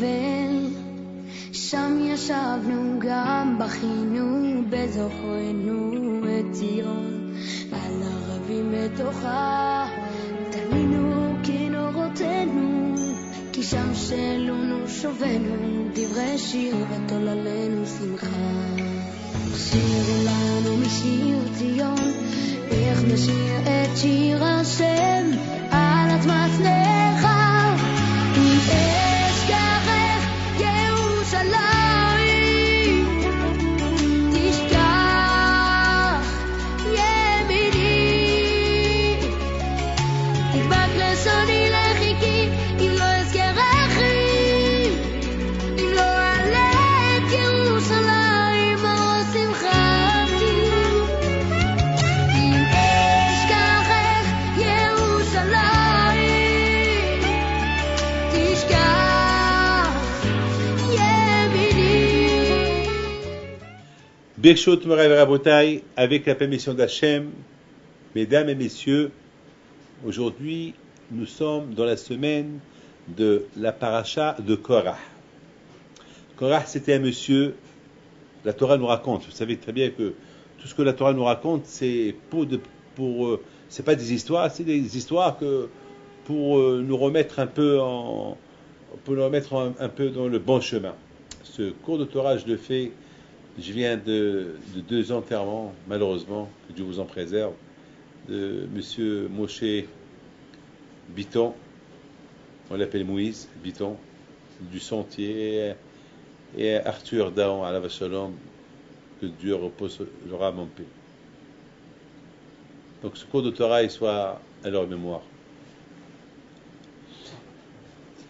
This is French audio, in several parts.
בבל, שם ישבנו גם בכינו בזוכרנו את ציון, על ערבים בתוכה תלינו כנורותינו, כי שם שלונו שובנו דברי שיר ותוללנו שמחה. שירו לנו משיר ציון, איך נשיר את שיר השם על אדמת נחל, עם אשכחך ירושלים, תשכח ימיני, תדבק לשוני לחיקי, אם לא אזכרכי, אם לא אעלה את ירושלים אור שמחתי, אם אשכחך ירושלים, תשכח ימיני. Birshot Moraï Rabotai, avec la permission d'Hachem, mesdames et messieurs, aujourd'hui nous sommes dans la semaine de la paracha de Korah. Korah, c'était un monsieur, la Torah nous raconte, vous savez très bien que tout ce que la Torah nous raconte, c'est c'est pas des histoires, c'est des histoires que pour nous remettre un peu un peu dans le bon chemin. Ce cours de Torah, je le fais. Je viens de 2 enterrements, malheureusement, que Dieu vous en préserve, de monsieur Moshe Biton, on l'appelle Moïse Biton, du Sentier, et Arthur Daon, à la Vachalom, que Dieu repose leur âme en paix. Donc ce cours de Torah, il soit à leur mémoire.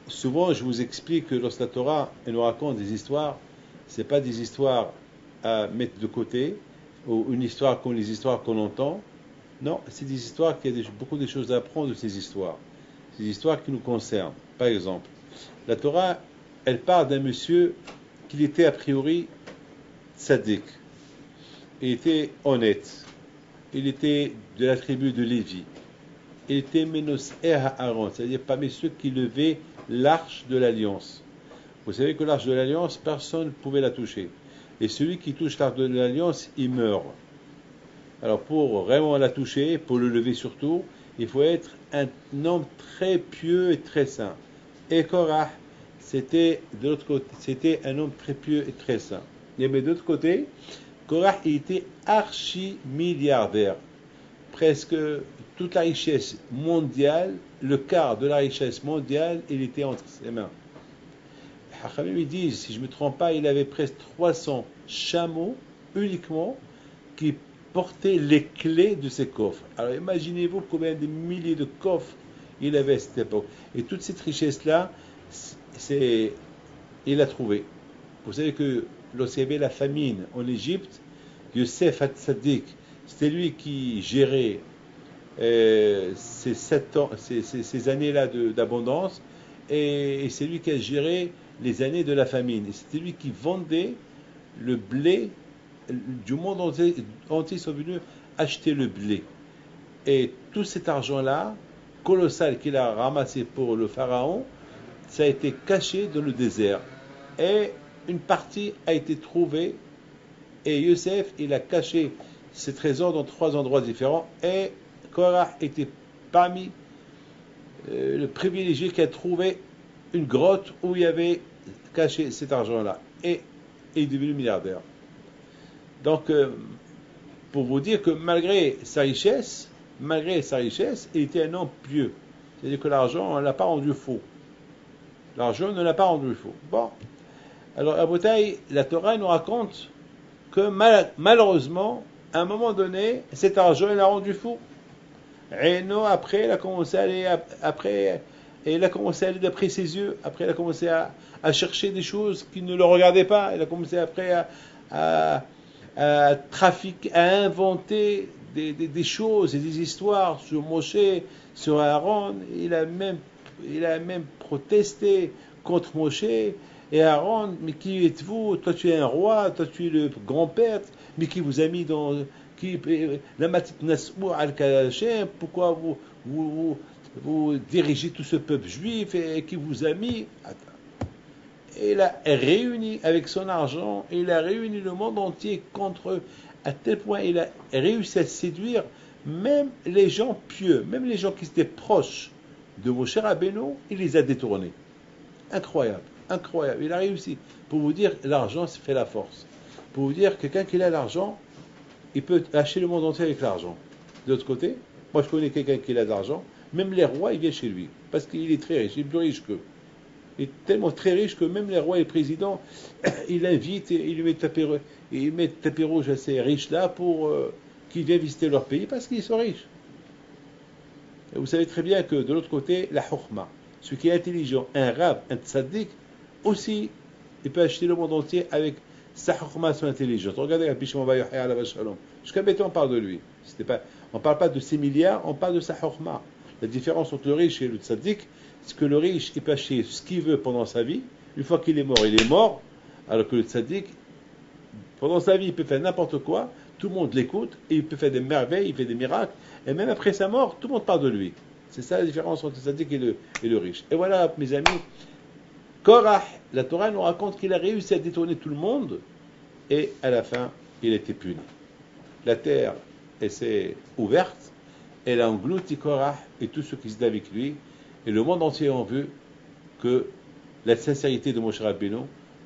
Souvent, je vous explique que lorsque la Torah elle nous raconte des histoires, c'est pas des histoires à mettre de côté, ou une histoire comme les histoires qu'on entend. Non, c'est des histoires qu'il y a beaucoup de choses à apprendre de ces histoires. C'est des histoires qui nous concernent. Par exemple, la Torah, elle parle d'un monsieur qui était a priori tzaddik. Il était honnête. Il était de la tribu de Lévi. Il était Menosher Aaron, c'est-à-dire parmi ceux qui levaient l'arche de l'alliance. Vous savez que l'arche de l'alliance, personne ne pouvait la toucher. Et celui qui touche l'arche de l'alliance, il meurt. Alors pour vraiment la toucher, pour le lever surtout, il faut être un homme très pieux et très saint. Et Korah, c'était de l'autre côté, c'était un homme très pieux et très saint. Mais de l'autre côté, Korah, il était archi-milliardaire. Presque toute la richesse mondiale, le quart de la richesse mondiale, il était entre ses mains. Hachamim ils disent, si je ne me trompe pas, il avait presque 300 chameaux uniquement qui portaient les clés de ses coffres. Alors imaginez-vous combien de milliers de coffres il avait à cette époque. Et toute cette richesse-là, il l'a trouvée. Vous savez que lorsqu'il y avait la famine en Égypte, Yosef Hatzadik, c'était lui qui gérait ces années-là d'abondance, et c'est lui qui a géré les années de la famine. Et c'était lui qui vendait le blé du monde entier. Ils sont venus acheter le blé. Et tout cet argent-là, colossal qu'il a ramassé pour le pharaon, ça a été caché dans le désert. Et une partie a été trouvée. Et Yosef, il a caché ses trésors dans 3 endroits différents. Et Korah était parmi le privilégié qui a trouvé une grotte où il y avait caché cet argent-là. Et il est devenu milliardaire. Donc, pour vous dire que malgré sa richesse, il était un homme pieux. C'est-à-dire que l'argent, on ne l'a pas rendu faux. L'argent ne l'a pas rendu faux. Bon. Alors, à Botaï, la Torah nous raconte que malheureusement, à un moment donné, cet argent, il l'a rendu fou. Et non, après, il a commencé à aller d'après ses yeux. Après, il a commencé à chercher des choses qui ne le regardaient pas. Il a commencé après à trafiquer, à inventer des choses et des histoires sur Moshe, sur Aaron. Il a même protesté contre Moshe et Aaron. Mais qui êtes-vous? Toi, tu es un roi. Toi, tu es le grand-père. Mais qui vous a mis dans la matit nas'ou al-Kadashem? Pourquoi vous dirigez tout ce peuple juif et qui vous a mis? il a réuni avec son argent, il a réuni le monde entier contre eux, à tel point il a réussi à séduire même les gens pieux, même les gens qui étaient proches de Moshe Rabbeinu, il les a détournés. Incroyable, incroyable, il a réussi. Pour vous dire, l'argent fait la force. Pour vous dire, quelqu'un qui a l'argent, il peut acheter le monde entier avec l'argent. De l'autre côté, moi je connais quelqu'un qui a de l'argent, même les rois, ils viennent chez lui, parce qu'il est très riche, il est plus riche qu'eux. Il est tellement très riche que même les rois et les présidents, il l'invite et il lui met le tapis rouge à ces riches-là pour qu'ils viennent visiter leur pays, parce qu'ils sont riches. Et vous savez très bien que de l'autre côté, la chokhma, celui qui est intelligent, un rab, un tzaddik, aussi, il peut acheter le monde entier avec sa chokhma, son intelligence. Regardez Rabbi Shimon Bar Yochai alav shalom. Jusqu'à maintenant, on parle de lui. On ne parle pas de ses milliards, on parle de sa chokhma. La différence entre le riche et le tzaddik, c'est que le riche, il peut acheter ce qu'il veut pendant sa vie. Une fois qu'il est mort, il est mort. Alors que le tzaddik, pendant sa vie, il peut faire n'importe quoi. Tout le monde l'écoute et il peut faire des merveilles, il fait des miracles. Et même après sa mort, tout le monde parle de lui. C'est ça la différence entre le tzaddik et le riche. Et voilà, mes amis, Korah, la Torah nous raconte qu'il a réussi à détourner tout le monde et à la fin, il a été puni. La terre, elle s'est ouverte, elle a englouti Korah et tous ceux qui étaient avec lui, et le monde entier a vu que la sincérité de Moshe Rabbeinu,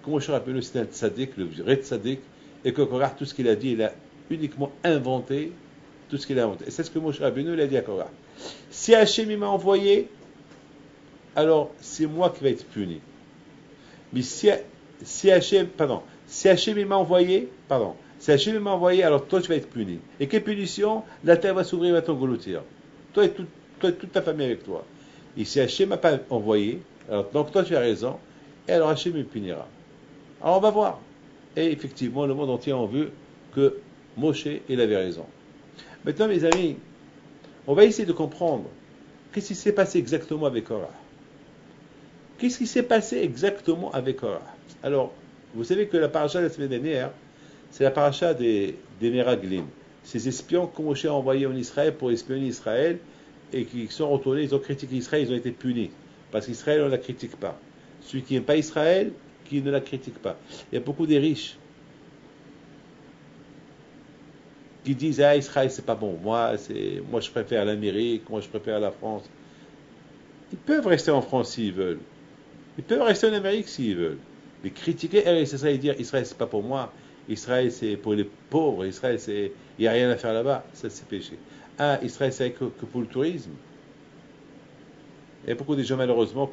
que Moshe Rabbeinu c'était un tzaddik, le vrai tzaddik, et que Korah, tout ce qu'il a dit, il a uniquement inventé tout ce qu'il a inventé. Et c'est ce que Moshe Rabbeinu il a dit à Korah. Si Hachem m'a envoyé, alors c'est moi qui vais être puni. Mais si Hachem m'a envoyé, alors toi tu vas être puni. Et quelle punition? La terre va s'ouvrir et va t'engloutir. Toi et toute ta famille avec toi. Et si Hachem m'a pas envoyé, alors donc toi tu as raison, et alors Hachem me punira. Alors on va voir. Et effectivement, le monde entier a vu que Moshe, il avait raison. Maintenant, mes amis, on va essayer de comprendre qu'est-ce qui s'est passé exactement avec Korah. Qu'est-ce qui s'est passé exactement avec Korah? Alors, vous savez que la paracha de la semaine dernière, c'est la paracha des Meraglim. Ces espions que Moshe a envoyés en Israël pour espionner Israël et qui sont retournés, ils ont critiqué Israël, ils ont été punis. Parce qu'Israël, on ne la critique pas. Celui qui n'aime pas Israël, qui ne la critique pas. Il y a beaucoup des riches qui disent ah Israël c'est pas bon, moi je préfère l'Amérique, moi je préfère la France. Ils peuvent rester en France s'ils veulent. Ils peuvent rester en Amérique s'ils veulent. Mais critiquer c'est ça et dire Israël c'est pas pour moi, Israël c'est pour les pauvres, Israël c'est il n'y a rien à faire là-bas, ça c'est péché. Ah Israël c'est que pour le tourisme. Il y a beaucoup de gens malheureusement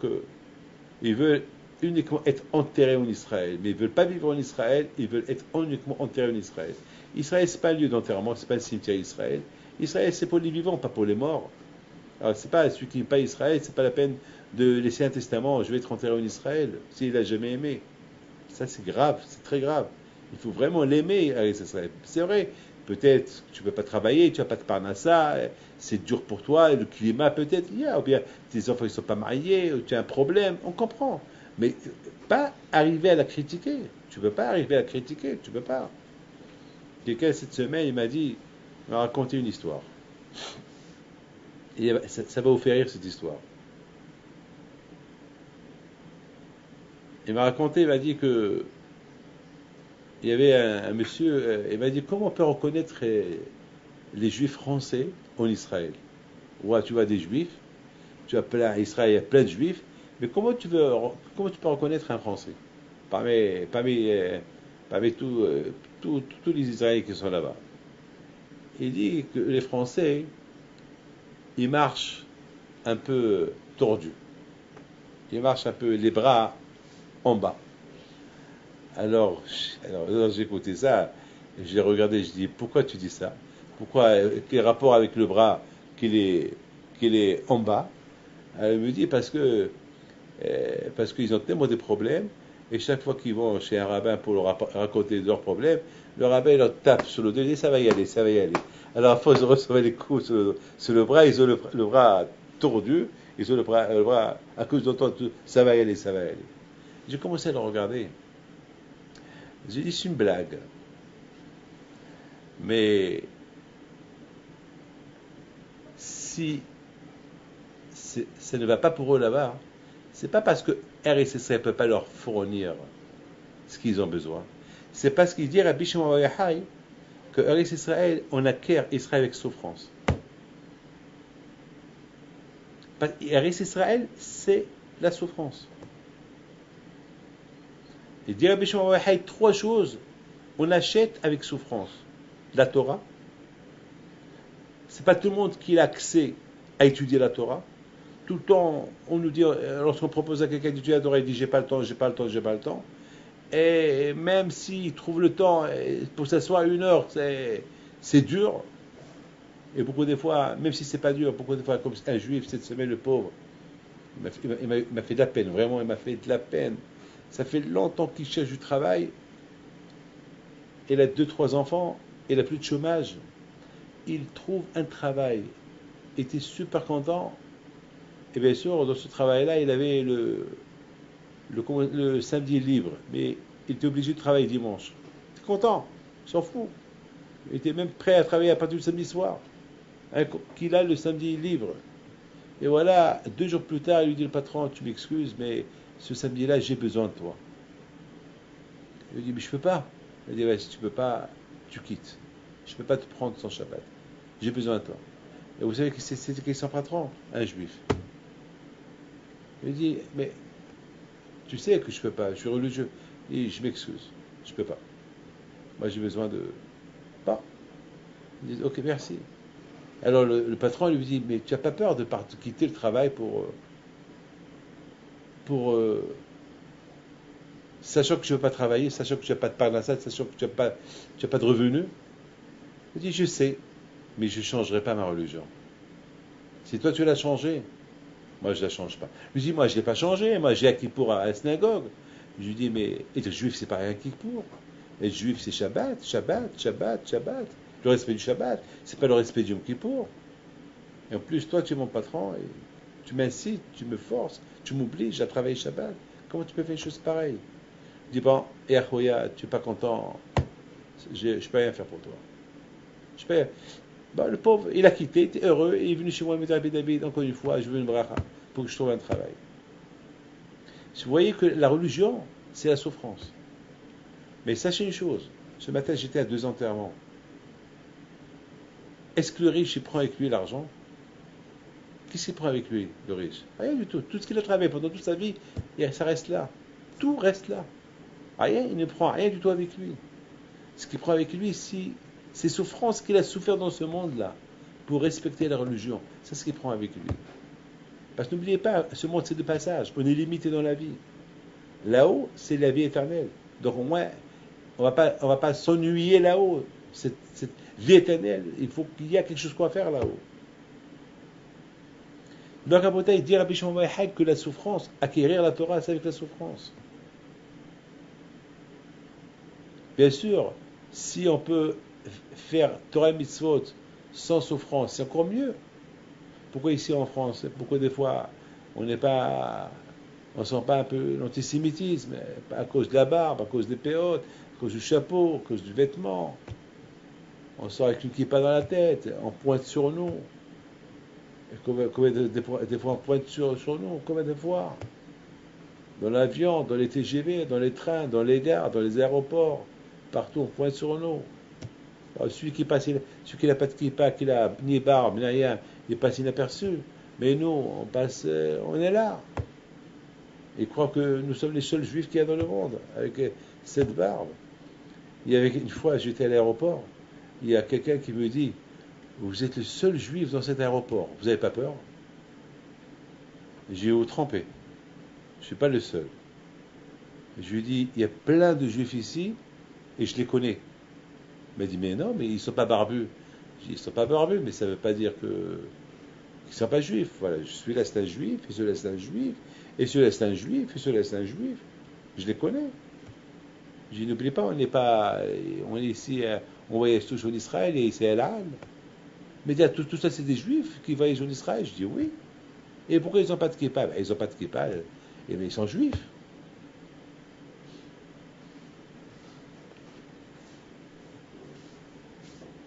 ils veulent uniquement être enterrés en Israël, mais ils ne veulent pas vivre en Israël, ils veulent être uniquement enterrés en Israël. Israël, ce n'est pas un lieu d'enterrement, ce n'est pas un cimetière Israël. Israël, c'est pour les vivants, pas pour les morts. Alors, c'est pas celui qui n'aime pas Israël, c'est pas la peine de laisser un testament, je vais être enterré en Israël, s'il n'a jamais aimé. Ça, c'est grave, c'est très grave. Il faut vraiment l'aimer, Israël. C'est vrai, peut-être tu ne peux pas travailler, tu n'as pas de parnassa, c'est dur pour toi, le climat peut-être, ou bien tes enfants ne sont pas mariés, ou tu as un problème, on comprend. Mais pas arriver à la critiquer. Tu ne peux pas arriver à la critiquer, tu ne peux pas. Quelqu'un cette semaine, il m'a raconté une histoire. Et ça va vous faire rire cette histoire. Il m'a dit que il y avait un monsieur, il m'a dit comment on peut reconnaître les juifs français en Israël. Ouais, tu vois des juifs, tu as plein, Israël, il y a plein de juifs, mais comment tu peux reconnaître un français parmi tous les Israéliens qui sont là-bas? Il dit que les Français, ils marchent un peu tordus. Ils marchent un peu les bras en bas. Alors j'ai écouté ça, j'ai regardé, je dis pourquoi tu dis ça? Pourquoi quel rapport avec le bras qu'il est en bas? Elle me dit parce qu'ils ont tellement de problèmes et chaque fois qu'ils vont chez un rabbin pour leur raconter leurs problèmes, le rabbin leur tape sur le dos et dit ça va y aller. Alors à force de recevoir les coups sur le bras, ils ont le bras tordu, ils ont le bras à cause d'entendre ça va y aller. J'ai commencé à le regarder. J'ai dit c'est une blague. Mais si ça ne va pas pour eux là-bas, C'est pas parce que Eretz Israël ne peut pas leur fournir ce qu'ils ont besoin. C'est parce qu'il dit Rabbi Shimon Bar Yochai que Eretz Israël, on acquiert Israël avec souffrance. Eretz Israël, c'est la souffrance. Il dit Rabbi Shimon Bar Yochai 3 choses on achète avec souffrance. La Torah. C'est pas tout le monde qui a accès à étudier la Torah. Tout le temps, on nous dit, lorsqu'on propose à quelqu'un d'étudier la Torah, il dit j'ai pas le temps, j'ai pas le temps, j'ai pas le temps. Et même s'il trouve le temps pour s'asseoir 1 heure, c'est dur. Et beaucoup des fois, même si c'est pas dur, beaucoup des fois, comme un juif cette semaine, le pauvre, il m'a fait de la peine, vraiment, il m'a fait de la peine. Ça fait longtemps qu'il cherche du travail. Il a 2-3 enfants, il n'a plus de chômage. Il trouve un travail. Il était super content. Et bien sûr, dans ce travail-là, il avait le samedi libre. Mais il était obligé de travailler dimanche. Il était content, il s'en fout. Il était même prêt à travailler à partir du samedi soir. Qu'il a le samedi libre. Et voilà, 2 jours plus tard, il lui dit le patron, tu m'excuses, mais ce samedi-là, j'ai besoin de toi. Il lui dit, mais je ne peux pas. Il dit, ouais, si tu ne peux pas, tu quittes. Je ne peux pas te prendre sans Shabbat. J'ai besoin de toi. Et vous savez que c'est qui son patron? Un juif. Il dit, mais tu sais que je ne peux pas, je suis religieux. Il dit, je m'excuse, je ne peux pas. Moi, j'ai besoin de... Pas. Il dit, ok, merci. Alors le patron lui dit, mais tu n'as pas peur de quitter le travail pour sachant que je ne veux pas travailler, sachant que tu n'as pas de parnassat, sachant que tu n'as pas de revenus. Il dit, je sais, mais je ne changerai pas ma religion. Si toi tu l'as changée, moi je ne la change pas. Je lui dis, moi je ne l'ai pas changé, moi j'ai acquis pour à la synagogue. Je lui dis, mais être juif c'est pas rien pour. Être juif c'est Shabbat, Shabbat, Shabbat, Shabbat. Le respect du Shabbat, c'est pas le respect du Yom Kippour. Et en plus, toi tu es mon patron, et tu m'incites, tu me forces, tu m'obliges à travailler Shabbat. Comment tu peux faire une chose pareille? Je dis, bon, et Achoya, tu n'es pas content, je ne peux rien faire pour toi. Je peux rien. Bon, le pauvre, il a quitté, il était heureux, et il est venu chez moi, il m'a dit, Rabbi David, encore une fois, je veux une bracha pour que je trouve un travail. Vous voyez que la religion, c'est la souffrance. Mais sachez une chose, ce matin j'étais à 2 enterrements. Est-ce que le riche, il prend avec lui l'argent? Qu'est-ce qu'il prend avec lui, le riche? Rien du tout. Tout ce qu'il a travaillé pendant toute sa vie, ça reste là. Tout reste là. Rien, il ne prend rien du tout avec lui. Ce qu'il prend avec lui, c'est ces souffrances qu'il a souffert dans ce monde-là, pour respecter la religion. C'est ce qu'il prend avec lui. Parce que n'oubliez pas, ce monde c'est de passage. On est limité dans la vie. Là-haut, c'est la vie éternelle. Donc au moins, on va pas s'ennuyer là-haut. Cette vie éternelle, il faut qu'il y ait quelque chose qu'on va faire là-haut. Donc à Botha, il dit Rabbi Shimon Bar Yochai que la souffrance, acquérir la Torah, c'est avec la souffrance. Bien sûr, si on peut faire Torah et Mitzvot sans souffrance, c'est encore mieux. Pourquoi ici en France? Pourquoi des fois on ne sent pas un peu l'antisémitisme? À cause de la barbe, à cause des péotes, à cause du chapeau, à cause du vêtement. On sort avec une kippa dans la tête, on pointe sur nous. Des fois on pointe sur nous, combien de fois? Dans l'avion, dans les TGV, dans les trains, dans les gares, dans les aéroports, partout on pointe sur nous. Alors, celui qui n'a pas de kippa, qui n'a ni barbe, ni rien, il passe inaperçu. Mais nous, on est là. Ils croient que nous sommes les seuls juifs qu'il y a dans le monde, avec cette barbe. Il y avait une fois, j'étais à l'aéroport, il y a quelqu'un qui me dit, vous êtes le seul juif dans cet aéroport, vous n'avez pas peur? J'ai eu trempé. Je ne suis pas le seul. Je lui ai dit, il y a plein de juifs ici, et je les connais. Il m'a dit, mais non, mais ils ne sont pas barbus. J'ai dit, ils ne sont pas barbus, mais ça ne veut pas dire qu'ils ne sont pas juifs. Voilà, celui-là c'est un juif, et celui-là c'est un juif, et celui-là c'est un juif, et celui-là c'est un juif. Je les connais. Je dis, n'oubliez pas, on est ici, on voyage tous en Israël, et c'est Al-An. Mais tout ça c'est des juifs qui voyagent en Israël. Je dis, oui. Et pourquoi ils n'ont pas de kippa? Ils n'ont pas de kippa, mais ils sont juifs.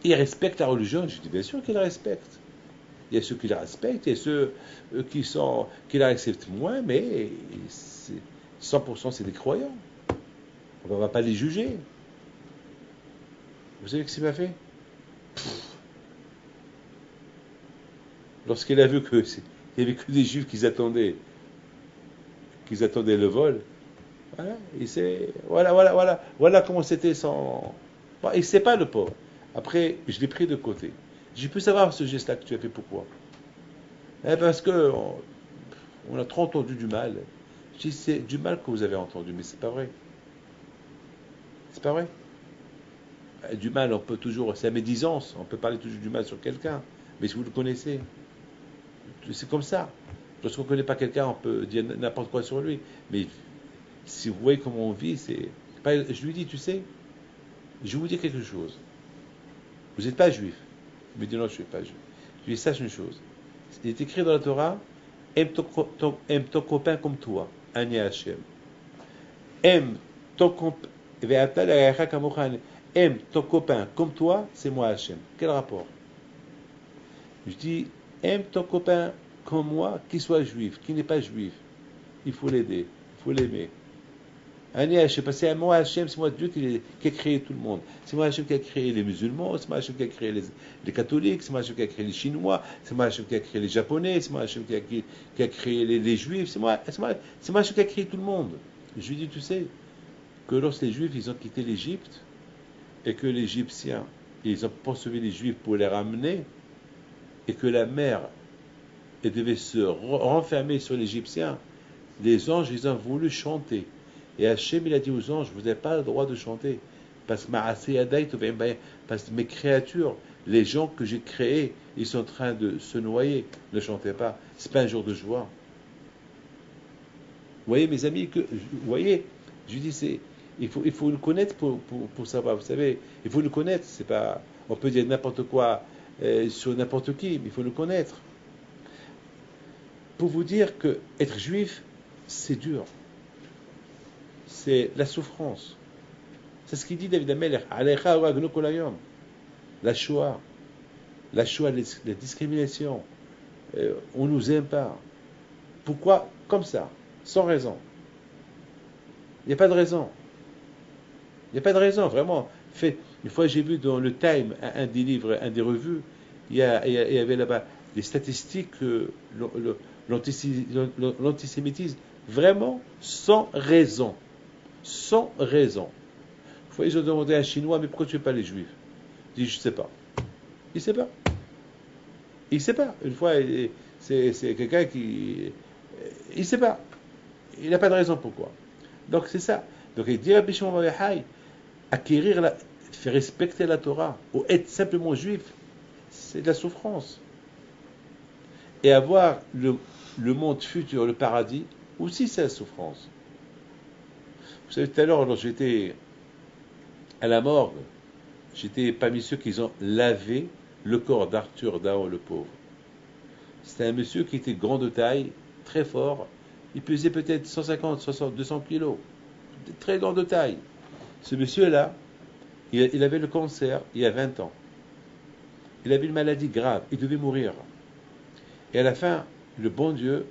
Ils respectent la religion. Je dis, bien sûr qu'ils la respectent. Il y a ceux qui la respectent, il y a ceux qui la acceptent moins, mais 100% c'est des croyants. On ne va pas les juger. Vous savez ce qu'il m'a fait? Lorsqu'il a vu qu'il n'y avait que des juifs qui attendaient le vol, voilà comment c'était sans. Bon, il ne sait pas le pauvre. Après, je l'ai pris de côté. J'ai pu savoir ce geste-là que tu as fait, pourquoi? Parce que on a trop entendu du mal. Je dis, c'est du mal que vous avez entendu, mais c'est pas vrai. C'est pas vrai. Du mal, on peut toujours, c'est la médisance, on peut parler toujours du mal sur quelqu'un, mais si vous le connaissez, c'est comme ça. Lorsqu'on ne connaît pas quelqu'un, on peut dire n'importe quoi sur lui, mais si vous voyez comment on vit, c'est. Je lui dis, tu sais, je vais vous dire quelque chose. Vous n'êtes pas juif. Il me dit non, je ne suis pas juif. Je lui dis, sache une chose. Il est écrit dans la Torah, aime ton copain comme toi, Ani Hashem. Aime ton copain. Aime ton copain comme toi, c'est moi Hachem. Quel rapport? Je dis, aime ton copain comme moi, qui soit juif, qui n'est pas juif. Il faut l'aider, il faut l'aimer. Ani Hachem, parce que moi Hachem, c'est moi Dieu qui a créé tout le monde. C'est moi Hachem qui a créé les musulmans, c'est moi Hachem qui a créé les catholiques, c'est moi Hachem qui a créé les chinois, c'est moi Hachem qui a créé les japonais, c'est moi Hachem qui a créé les juifs, c'est moi Hachem qui a créé tout le monde. Je lui dis, tu sais, que lorsque les juifs, ils ont quitté l'Égypte, et que les Égyptiens, ils ont poursuivi les Juifs pour les ramener, et que la mer elle devait se renfermer sur les Égyptiens, les anges, ils ont voulu chanter. Et Hachem, il a dit aux anges, vous n'avez pas le droit de chanter, parce que mes créatures, les gens que j'ai créés, ils sont en train de se noyer, ne chantez pas, c'est pas un jour de joie. Vous voyez, mes amis, vous voyez, je lui dis, il faut le connaître pour savoir. Vous savez, il faut le connaître. C'est pas, on peut dire n'importe quoi sur n'importe qui, mais il faut le connaître. Pour vous dire que être juif, c'est dur. C'est la souffrance. C'est ce qu'il dit David Amelech. La Shoah, la discrimination. On nous aime pas. Pourquoi? Comme ça, sans raison. Il n'y a pas de raison. Il n'y a pas de raison, vraiment. Une fois, j'ai vu dans le Time, un des livres, un des revues, il y avait là-bas des statistiques, l'antisémitisme, vraiment sans raison. Sans raison. Une fois, ils ont demandé à un Chinois, mais pourquoi tu ne fais pas les Juifs? Il dit, je ne sais pas. Il ne sait pas. Il ne sait pas. Une fois, c'est quelqu'un qui. Il ne sait pas. Il n'a pas de raison pourquoi. Donc, c'est ça. Donc, il dit à Bishon Mavahai, acquérir, faire respecter la Torah, ou être simplement juif, c'est de la souffrance. Et avoir le monde futur, le paradis, aussi c'est la souffrance. Vous savez, tout à l'heure, lorsque j'étais à la morgue, j'étais parmi ceux qui ont lavé le corps d'Arthur Daon, le pauvre. C'était un monsieur qui était grand de taille, très fort. Il pesait peut-être 150, 60, 200 kilos. Très grand de taille. Ce monsieur-là, il avait le cancer il y a 20 ans. Il avait une maladie grave. Il devait mourir. Et à la fin, le bon Dieu,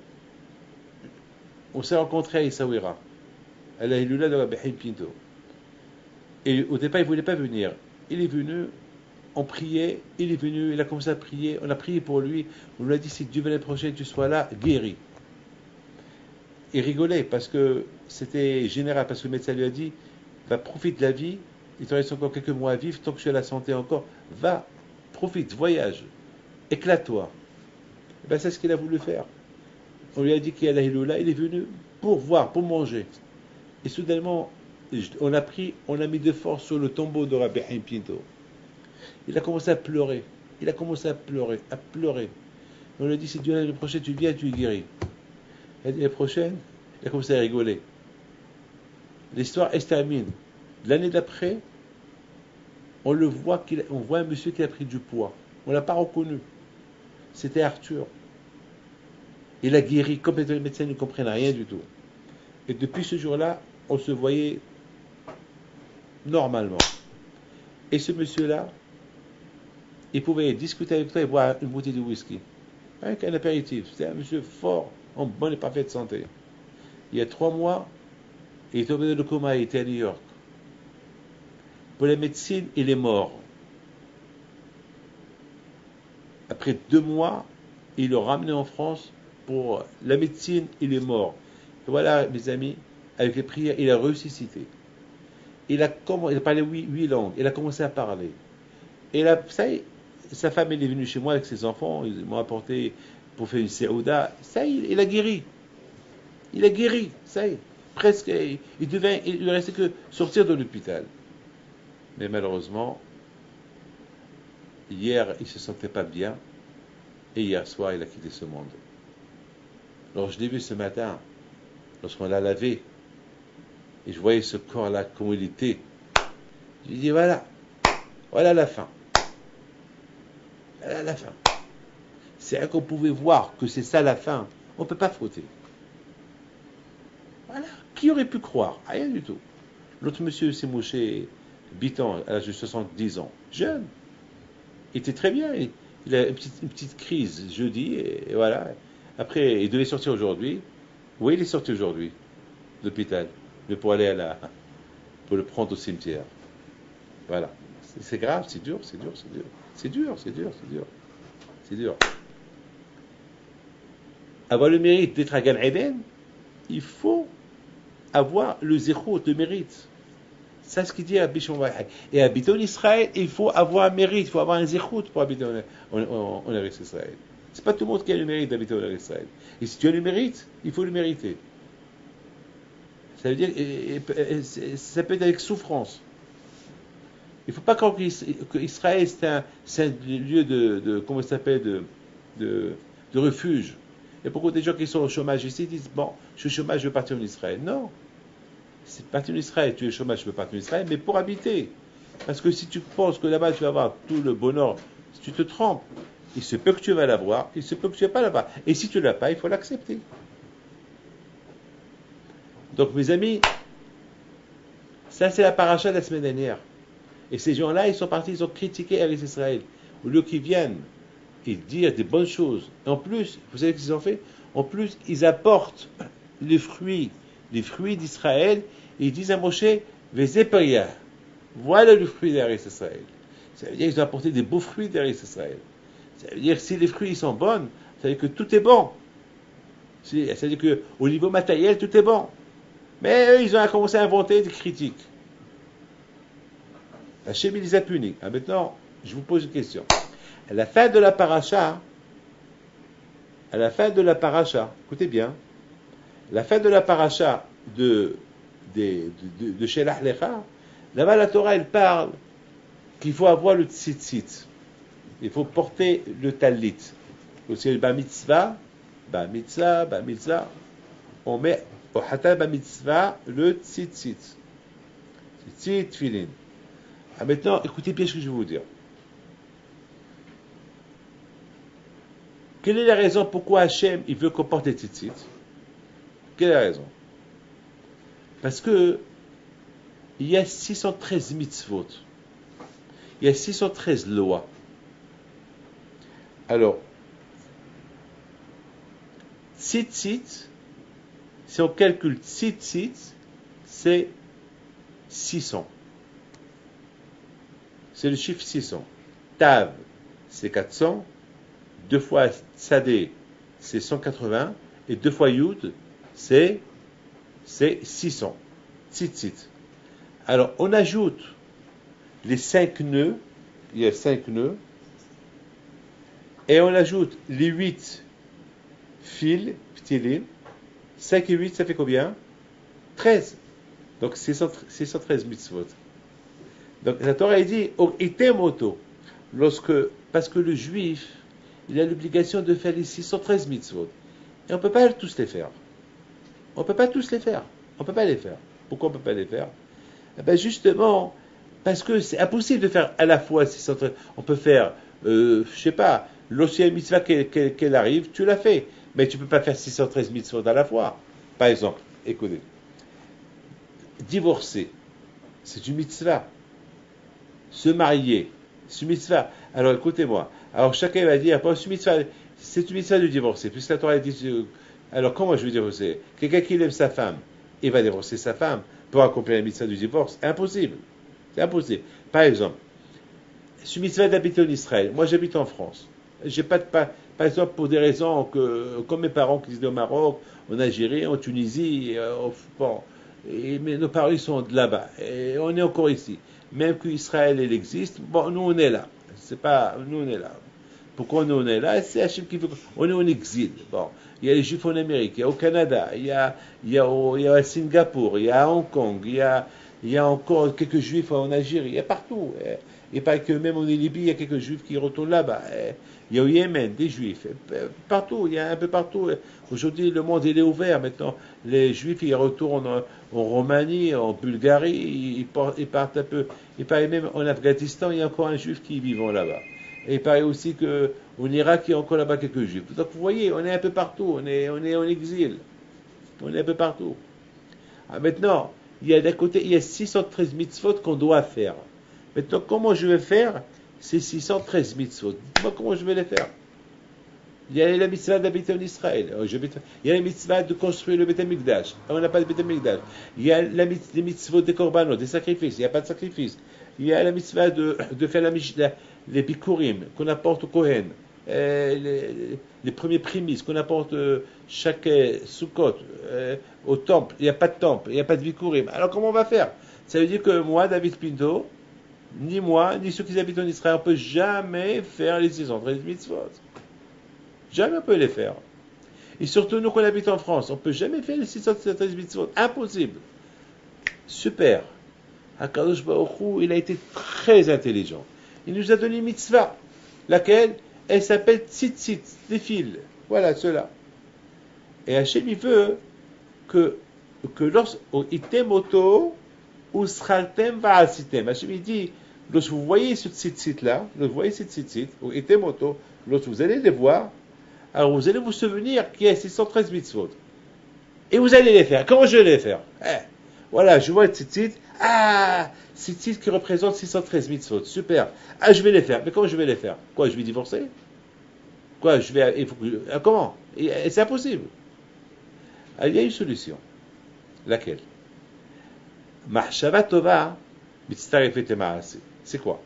on s'est rencontrés à Essaouira, à la Hilula de Rabbi Pinto. Et au départ, il ne voulait pas venir. Il est venu, on priait, il est venu, il a commencé à prier, on a prié pour lui. On lui a dit, si Dieu veut l'année prochaine, tu sois là, guéri. Il rigolait parce que c'était général, parce que le médecin lui a dit, va, profite de la vie, il te reste encore quelques mois à vivre, tant que tu as la santé encore, va, profite, voyage, éclate-toi. Et ben, c'est ce qu'il a voulu faire. On lui a dit qu'il y a la Hiloula, il est venu pour voir, pour manger. Et soudainement, on a mis de force sur le tombeau de Rabbi Haim Pinto. Il a commencé à pleurer. Il a commencé à pleurer, à pleurer. On lui a dit, si Dieu l'année prochaine, tu viens, tu es guéri. L'année prochaine, il a commencé à rigoler. L'histoire, elle se termine. L'année d'après, on voit un monsieur qui a pris du poids. On ne l'a pas reconnu. C'était Arthur. Il a guéri complètement, les médecins ne comprennent rien du tout. Et depuis ce jour-là, on se voyait normalement. Et ce monsieur-là, il pouvait discuter avec toi et boire une bouteille de whisky. avec un apéritif. C'est un monsieur fort, en bonne et parfaite santé. Il y a 3 mois, il est tombé dans le coma, il était à New York. Pour la médecine, il est mort. Après 2 mois, ils l'ont ramené en France. Pour la médecine, il est mort. Et voilà, mes amis, avec les prières, il a ressuscité. Il a parlé 8 langues. Il a commencé à parler. Et là, ça y est, sa femme elle est venue chez moi avec ses enfants. Ils m'ont apporté pour faire une séouda. Ça y est, il a guéri. Il a guéri. Ça y est. Presque. Il ne restait que sortir de l'hôpital. Mais malheureusement, hier, il ne se sentait pas bien. Et hier soir, il a quitté ce monde. Alors, je l'ai vu ce matin, lorsqu'on l'a lavé. Et je voyais ce corps-là, comment il était. Je lui ai dit, voilà la fin. Voilà la fin. C'est vrai qu'on pouvait voir que c'est ça la fin. On ne peut pas fauter. Voilà. Qui aurait pu croire? Rien du tout. L'autre monsieur s'est mouché Bitan, à l'âge de 70 ans. Jeune. Il était très bien. Il a une petite crise jeudi. Et voilà. Après, il devait sortir aujourd'hui. Oui, il est sorti aujourd'hui de l'hôpital. Mais pour aller pour le prendre au cimetière. Voilà. C'est grave, c'est dur. Avoir le mérite d'être à Gan Eden, il faut avoir le zéro, le mérite. C'est ce qu'il dit à Bishon Vahag. Et habiter en Israël, il faut avoir un mérite, il faut avoir un zéro pour habiter en Eretz Israël. C'est pas tout le monde qui a le mérite d'habiter en Eretz Israël. Et si tu as le mérite, il faut le mériter. Ça veut dire, ça peut être avec souffrance. Il ne faut pas croire qu'Israël c'est un lieu comment ça s'appelle, de refuge. Il y a beaucoup de gens qui sont au chômage ici, disent, bon, je suis au chômage, je veux partir en Israël. Non. C'est partir en Israël, tu es au chômage, je veux partir en Israël, mais pour habiter. Parce que si tu penses que là-bas tu vas avoir tout le bonheur, si tu te trompes, il se peut que tu vas l'avoir, il se peut que tu ne vas pas l'avoir. Et si tu ne l'as pas, il faut l'accepter. Donc mes amis, ça c'est la paracha de la semaine dernière. Et ces gens-là, ils sont partis, ils ont critiqué Eretz Israël. Au lieu qu'ils viennent et dire des bonnes choses. Et en plus, vous savez ce qu'ils ont fait? En plus, ils apportent les fruits d'Israël, et ils disent à Moshe, Vezeperia, voilà le fruit d'Eretz Israël. Ça veut dire qu'ils ont apporté des beaux fruits d'Eretz Israël. Ça veut dire que si les fruits ils sont bons, ça veut dire que tout est bon. Ça veut dire qu'au niveau matériel, tout est bon. Mais eux, ils ont commencé à inventer des critiques. Hachem les a punis. Maintenant, je vous pose une question. À la fin de la paracha, écoutez bien, la fin de la paracha de Shelach Lecha, là-bas la Torah, elle parle qu'il faut avoir le tzitzit. Il faut porter le talit. C'est le bar mitzvah, on met au hatat bar mitzvah le tzitzit. Tzitzit, tfilin. Maintenant, écoutez bien ce que je vais vous dire. Quelle est la raison pourquoi Hachem il veut qu'on porte les tzitzit? Quelle est la raison? Parce que il y a 613 mitzvot. Il y a 613 lois. Alors, tzitzit, si on calcule tzitzit, c'est 600. C'est le chiffre 600. Tav, c'est 400. 2 fois Tzadé, c'est 180. Et 2 fois Yud, c'est 600. Tzitzit. Alors, on ajoute les 5 nœuds. Il y a 5 nœuds. Et on ajoute les 8 fils, ptilin. 5 et 8, ça fait combien? 13. Donc, 613 mitzvot. Donc la Torah dit itemoto, parce que le juif il a l'obligation de faire les 613 mitzvot et on ne peut pas tous les faire. On ne peut pas les faire. Pourquoi on ne peut pas les faire? Justement parce que c'est impossible de faire à la fois 613. On peut faire je sais pas, l'océan mitzvah qu'elle arrive, tu l'as fait, mais tu ne peux pas faire 613 mitzvot à la fois. Par exemple, écoutez, divorcer, c'est une mitzvah. Se marier, c'est une mitzvah. Alors écoutez-moi. Alors chacun va dire, pas une mitzvah. C'est une mitzvah de divorcer, puisque la Torah dit, alors comment je vais divorcer? Quelqu'un qui aime sa femme, il va divorcer sa femme pour accomplir la mitzvah du divorce. Impossible. C'est impossible. Par exemple, c'est une mitzvah d'habiter en Israël. Moi, j'habite en France. J'ai pas de par exemple, pour des raisons que, comme mes parents qui étaient au Maroc, en Algérie, en Tunisie, bon, mais nos parents ils sont de là-bas. Et on est encore ici. Même qu'Israël, elle existe, bon, nous on est là. C'est pas, nous on est là. Pourquoi nous on est là? C'est Hachem qui veut. On est en exil. Bon, il y a les Juifs en Amérique, il y a au Canada, il y a à Singapour, il y a à Hong Kong, il y a encore quelques Juifs en Algérie, il y a partout. Et pas que même en Libye, il y a quelques Juifs qui retournent là-bas. Il y a au Yémen des Juifs. Partout, il y a un peu partout. Aujourd'hui, le monde il est ouvert. Maintenant, les Juifs ils retournent en Roumanie, en Bulgarie, ils partent un peu. Il paraît même en Afghanistan, il y a encore un Juif qui vit là-bas. Et il paraît aussi qu'en Irak, il y a encore là-bas quelques Juifs. Donc vous voyez, on est un peu partout. On est en exil. On est un peu partout. Maintenant, il y a d'un côté, il y a 613 mitzvot qu'on doit faire. Maintenant, comment je vais faire ces 613 mitzvot? Dis-moi comment je vais les faire. Il y a la mitzvah d'habiter en Israël. Il y a la mitzvah de construire le Beth Amikdash. On n'a pas de Beth Amikdash. Il y a les mitzvot des korbanot, des sacrifices. Il n'y a pas de sacrifice. Il y a la mitzvah de faire les bikurim qu'on apporte au Kohen. Les premiers prémices qu'on apporte chaque Sukkot au temple. Il n'y a pas de temple. Il n'y a pas de bikurim. Alors comment on va faire? Ça veut dire que moi, David Pinto, ni moi, ni ceux qui habitent en Israël, on ne peut jamais faire les 613 mitzvot. Jamais on peut les faire. Et surtout nous qu'on habite en France, on ne peut jamais faire les 613 mitzvot. Impossible. Super. HaKadosh Baruch Hu, il a été très intelligent. Il nous a donné une mitzvah, laquelle, elle s'appelle tzitzit, des fils. Voilà, cela. Et Hachem, il veut que item auto, ou sraltem va'asitem. Hachem, il dit, lorsque vous voyez ce tzitzit-là, lorsque vous voyez ce tzitzit, ou item auto, lorsque vous allez les voir, alors vous allez vous souvenir qu'il y a 613 mitzvot. Et vous allez les faire. Comment je vais les faire? Voilà, je vois le tzitzit. Ah, tzitzit qui représente 613 mitzvot. Super. Ah, je vais les faire. Mais comment je vais les faire? Quoi, je vais divorcer? Quoi, comment? Et c'est impossible. Alors, il y a une solution. Laquelle? Mahshava tova mitztarefet ma'aseh. C'est quoi?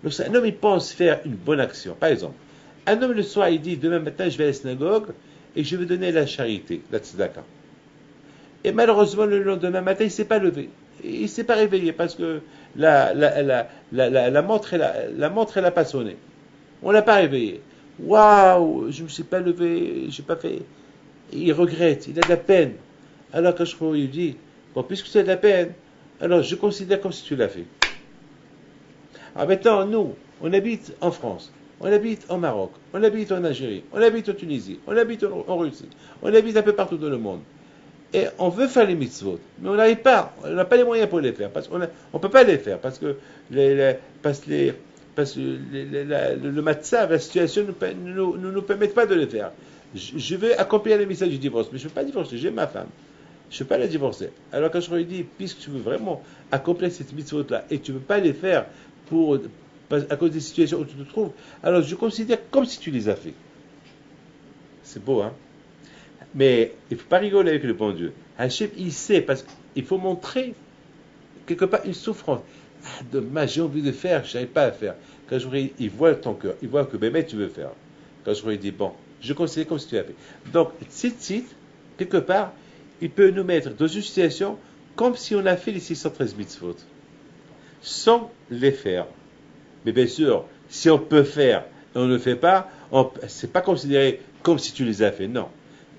Un homme, il pense faire une bonne action. Par exemple, un homme le soir, il dit, demain matin, je vais à la synagogue et je vais donner la charité, la tzedaka. Et malheureusement, le lendemain matin, il ne s'est pas levé. Il ne s'est pas réveillé parce que la montre, elle n'a pas sonné. On ne l'a pas réveillé. Waouh, je ne me suis pas levé, je n'ai pas fait. Il regrette, il a de la peine. Alors quand je lui dis, bon, puisque tu as de la peine, alors je considère comme si tu l'as fait. Alors maintenant, nous, on habite en France. On habite au Maroc, on habite en Algérie, on habite en Tunisie, on habite en Russie, on habite un peu partout dans le monde. Et on veut faire les mitzvot, mais on n'arrive pas, on n'a pas les moyens pour les faire, parce qu'on ne peut pas les faire, parce que le matzav, la situation ne nous permet pas de les faire. Je veux accomplir les messages du divorce, mais je ne veux pas divorcer, j'ai ma femme, je ne veux pas la divorcer. Alors quand je lui dis, puisque tu veux vraiment accomplir cette mitzvot-là, et tu ne veux pas les faire à cause des situations où tu te trouves, alors je considère comme si tu les as fait. C'est beau, hein? Mais il ne faut pas rigoler avec le bon Dieu. Hachem, il sait, parce qu'il faut montrer quelque part une souffrance. Ah, dommage, j'ai envie de faire, je n'arrive pas à faire. Quand je lui dis, il voit ton cœur, il voit que bébé, tu veux faire. Quand je lui dis, bon, je considère comme si tu as fait. Donc, tzitzit, quelque part, il peut nous mettre dans une situation comme si on a fait les 613 mitzvot, sans les faire. Mais bien sûr, si on peut faire et on ne le fait pas, c'est pas considéré comme si tu les as fait. Non.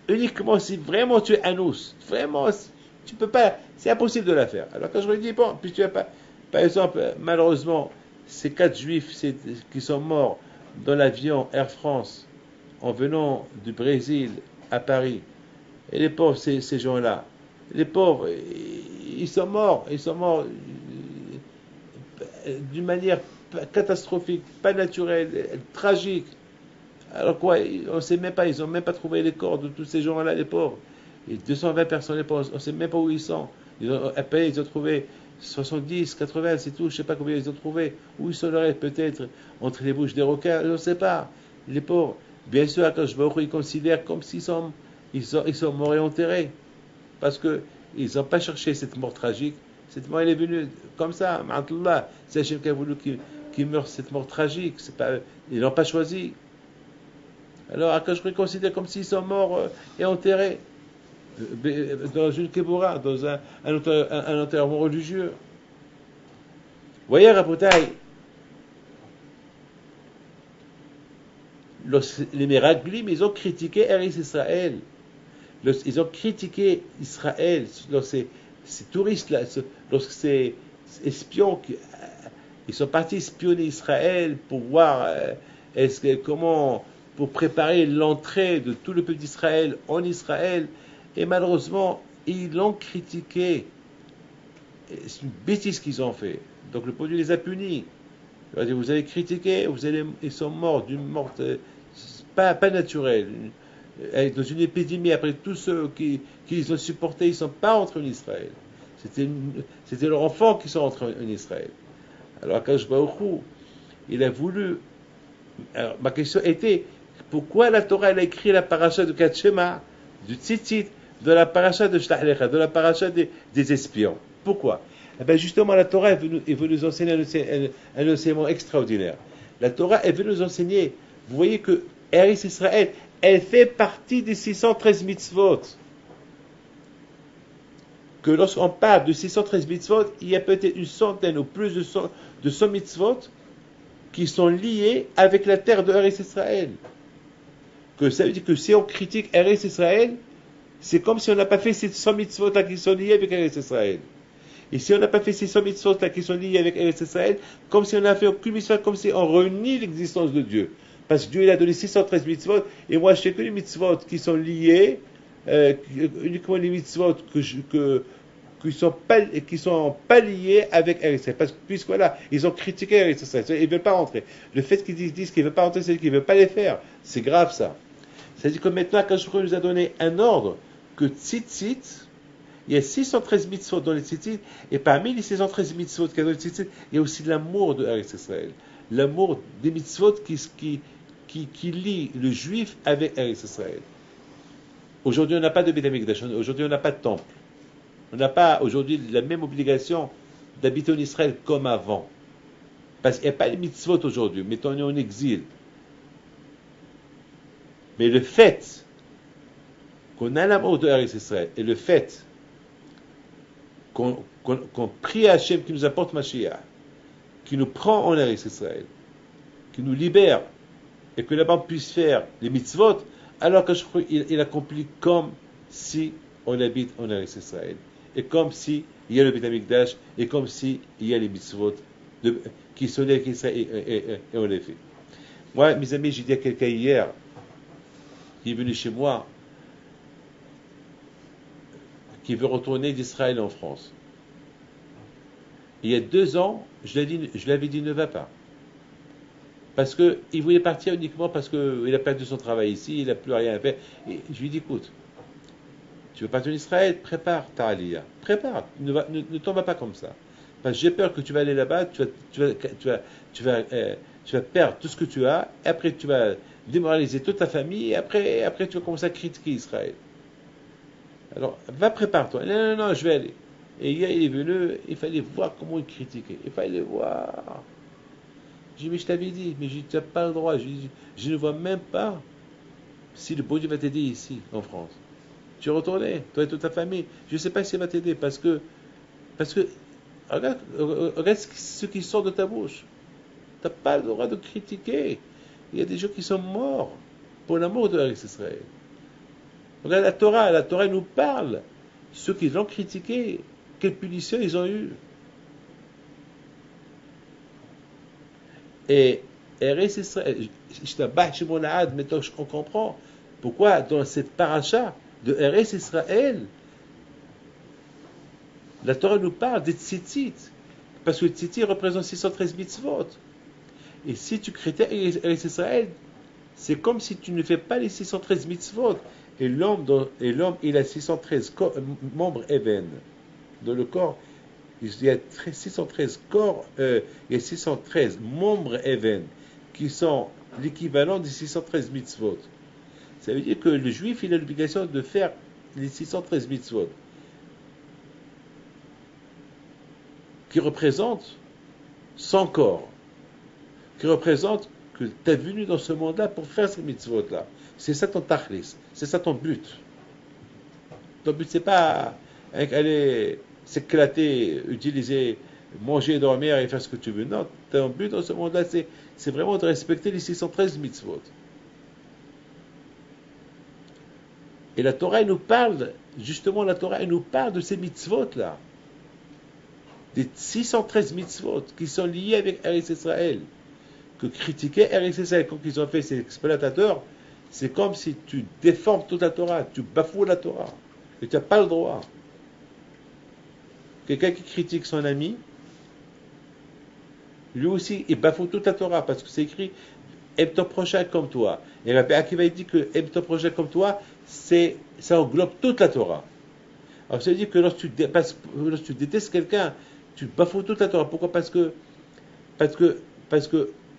Uniquement si vraiment tu es anous. Vraiment, tu peux pas. C'est impossible de la faire. Alors quand je lui dis, bon, puis tu as pas. Par exemple, malheureusement, ces 4 juifs qui sont morts dans l'avion Air France en venant du Brésil à Paris. Et les pauvres, ces gens-là, les pauvres, ils sont morts d'une manière catastrophique, pas naturelle, tragique. Alors quoi, on ne sait même pas, ils n'ont même pas trouvé les corps de tous ces gens-là, les pauvres. Et 220 personnes, les pauvres, on ne sait même pas où ils sont. Ils ont trouvé 70, 80, c'est tout, je ne sais pas combien ils ont trouvé. Où ils sont peut-être entre les bouches des requins, je ne sais pas. Les pauvres. Bien sûr, Akadosh Baruch Hu, ils considèrent comme s'ils sont morts et enterrés. Parce qu'ils n'ont pas cherché cette mort tragique. Cette mort, elle est venue comme ça, ma'atullah. C'est Hachem qui a voulu qu'il meure cette mort tragique. Ils l'ont pas choisi. Alors, Akadosh Baruch Hu considère comme s'ils sont morts et enterrés dans une kébora, dans un enterrement religieux. Voyez, Rabotai, les Meraglim, ils ont critiqué Eretz Israël. Ils ont critiqué Israël, ces touristes-là, ces espions, ils sont partis espionner Israël pour voir pour préparer l'entrée de tout le peuple d'Israël en Israël. Et malheureusement, ils l'ont critiqué. C'est une bêtise qu'ils ont fait. Donc le produit les a punis. Vous avez critiqué, ils sont morts d'une mort pas naturelle. Dans une épidémie, après tous ceux qui les ont supportés, ils ne sont pas entrés en Israël. C'était leurs enfants qui sont entrés en Israël. Alors Akadosh Baruch Hu, il a voulu. Alors, ma question était, pourquoi la Torah elle a écrit la paracha de Katshema, du Tzitzit, de la paracha de Shlach Lecha, de la paracha des espions? Pourquoi? Eh bien justement, la Torah est venue nous enseigner un enseignement extraordinaire. La Torah est venue nous enseigner, vous voyez que Eretz Israël, elle fait partie des 613 mitzvot. Que lorsqu'on parle de 613 mitzvot, il y a peut-être une centaine ou plus de 100 mitzvot qui sont liés avec la terre de Eretz Israël. Que ça veut dire que si on critique Eretz Israël, c'est comme si on n'a pas fait ces 100 mitzvot qui sont liés avec Eretz Israël. Et si on n'a pas fait ces 100 mitzvot qui sont liés avec Eretz Israël, comme si on n'a fait aucune mitzvot, comme si on renie l'existence de Dieu. Parce que Dieu il a donné 613 mitzvot, et moi je sais que les mitzvot qui sont liés, uniquement les mitzvot qui sont pas liés avec Eretz Israël. Parce que puisque voilà, ils ont critiqué Eretz Israël, ils ne veulent pas rentrer. Le fait qu'ils disent qu'ils ne veulent pas rentrer, c'est qu'ils ne veulent pas les faire. C'est grave ça. C'est-à-dire que maintenant, Akadosh Baruch Hu nous a donné un ordre que tzitzit, il y a 613 mitzvot dans les tzitzit, et parmi les 613 mitzvot qu'il y a dans les tzitzit, il y a aussi l'amour de Eretz Israël. L'amour des mitzvot qui lie le juif avec Eretz Israël. Aujourd'hui, on n'a pas de Beit HaMikdash, aujourd'hui, on n'a pas de temple. On n'a pas aujourd'hui la même obligation d'habiter en Israël comme avant. Parce qu'il n'y a pas de mitzvot aujourd'hui, mais on est en exil. Mais le fait qu'on a l'amour de Eretz Israël, et le fait qu'on prie à Hachem qui nous apporte Mashiach, qui nous prend en Eretz Israël, qui nous libère, et que là-bas on puisse faire les mitzvot, alors qu'il accomplit comme si on habite en Eretz Israël, et comme si il y a le Beit HaMikdash, et comme si il y a les mitzvot qui sont là, et on les fait. Moi, mes amis, j'ai dit à quelqu'un hier, qui est venu chez moi, qui veut retourner d'Israël en France. Il y a 2 ans, je l'avais dit ne va pas. Parce qu'il voulait partir uniquement parce qu'il a perdu son travail ici, il n'a plus rien à faire. Et je lui ai dit, écoute, tu veux partir en Israël, prépare ta aliyah. Prépare, ne t'en vas pas comme ça. Parce que j'ai peur que tu vas aller là-bas, tu vas perdre tout ce que tu as, et après tu vas démoraliser toute ta famille, et après tu vas commencer à critiquer Israël. Alors, va prépare-toi. Non, je vais aller. Et hier, il est venu, il fallait voir comment il critiquait. Il fallait voir. J'ai dit, mais je t'avais dit, mais tu n'as pas le droit. Je ne vois même pas si le bon Dieu va t'aider ici, en France. Tu es retourné, toi et toute ta famille. Je ne sais pas s'il va t'aider, parce que regarde ce qui sort de ta bouche. Tu n'as pas le droit de critiquer. Il y a des gens qui sont morts pour l'amour de Eretz Israël. Regarde la Torah nous parle. Ceux qui l'ont critiqué, quelle punition ils ont eu. Et Eretz Israël, maintenant on comprend pourquoi dans cette paracha de Eretz Israël, la Torah nous parle des tzitzit, parce que le tzitzit représente 613 mitzvot. Et si tu critiques Eretz Israël, c'est comme si tu ne fais pas les 613 mitzvot. Et l'homme, il a 613 membres even. Dans le corps, il y a 613 corps, il y a 613 membres even qui sont l'équivalent des 613 mitzvot. Ça veut dire que le juif, il a l'obligation de faire les 613 mitzvot, qui représentent son corps, qui représentent que tu es venu dans ce monde-là pour faire ces mitzvot-là. C'est ça ton tachlis, c'est ça ton but. Ton but, c'est pas aller s'éclater, utiliser, manger, dormir et faire ce que tu veux. Non, ton but dans ce monde-là, c'est vraiment de respecter les 613 mitzvot. Et la Torah, elle nous parle, justement, la Torah, elle nous parle de ces mitzvot-là. Des 613 mitzvot qui sont liés avec Eretz Israël. Que critiquer Eretz Israël, quand ils ont fait ces exploitateurs, c'est comme si tu déformes toute la Torah, tu bafoues la Torah. Et tu n'as pas le droit. Quelqu'un qui critique son ami, lui aussi, il bafoue toute la Torah, parce que c'est écrit aime ton prochain comme toi. Et Rabbi Akiva dit que aime ton prochain comme toi, ça englobe toute la Torah. Alors ça veut dire que lorsque tu détestes quelqu'un, tu bafoues toute la Torah. Pourquoi? Parce que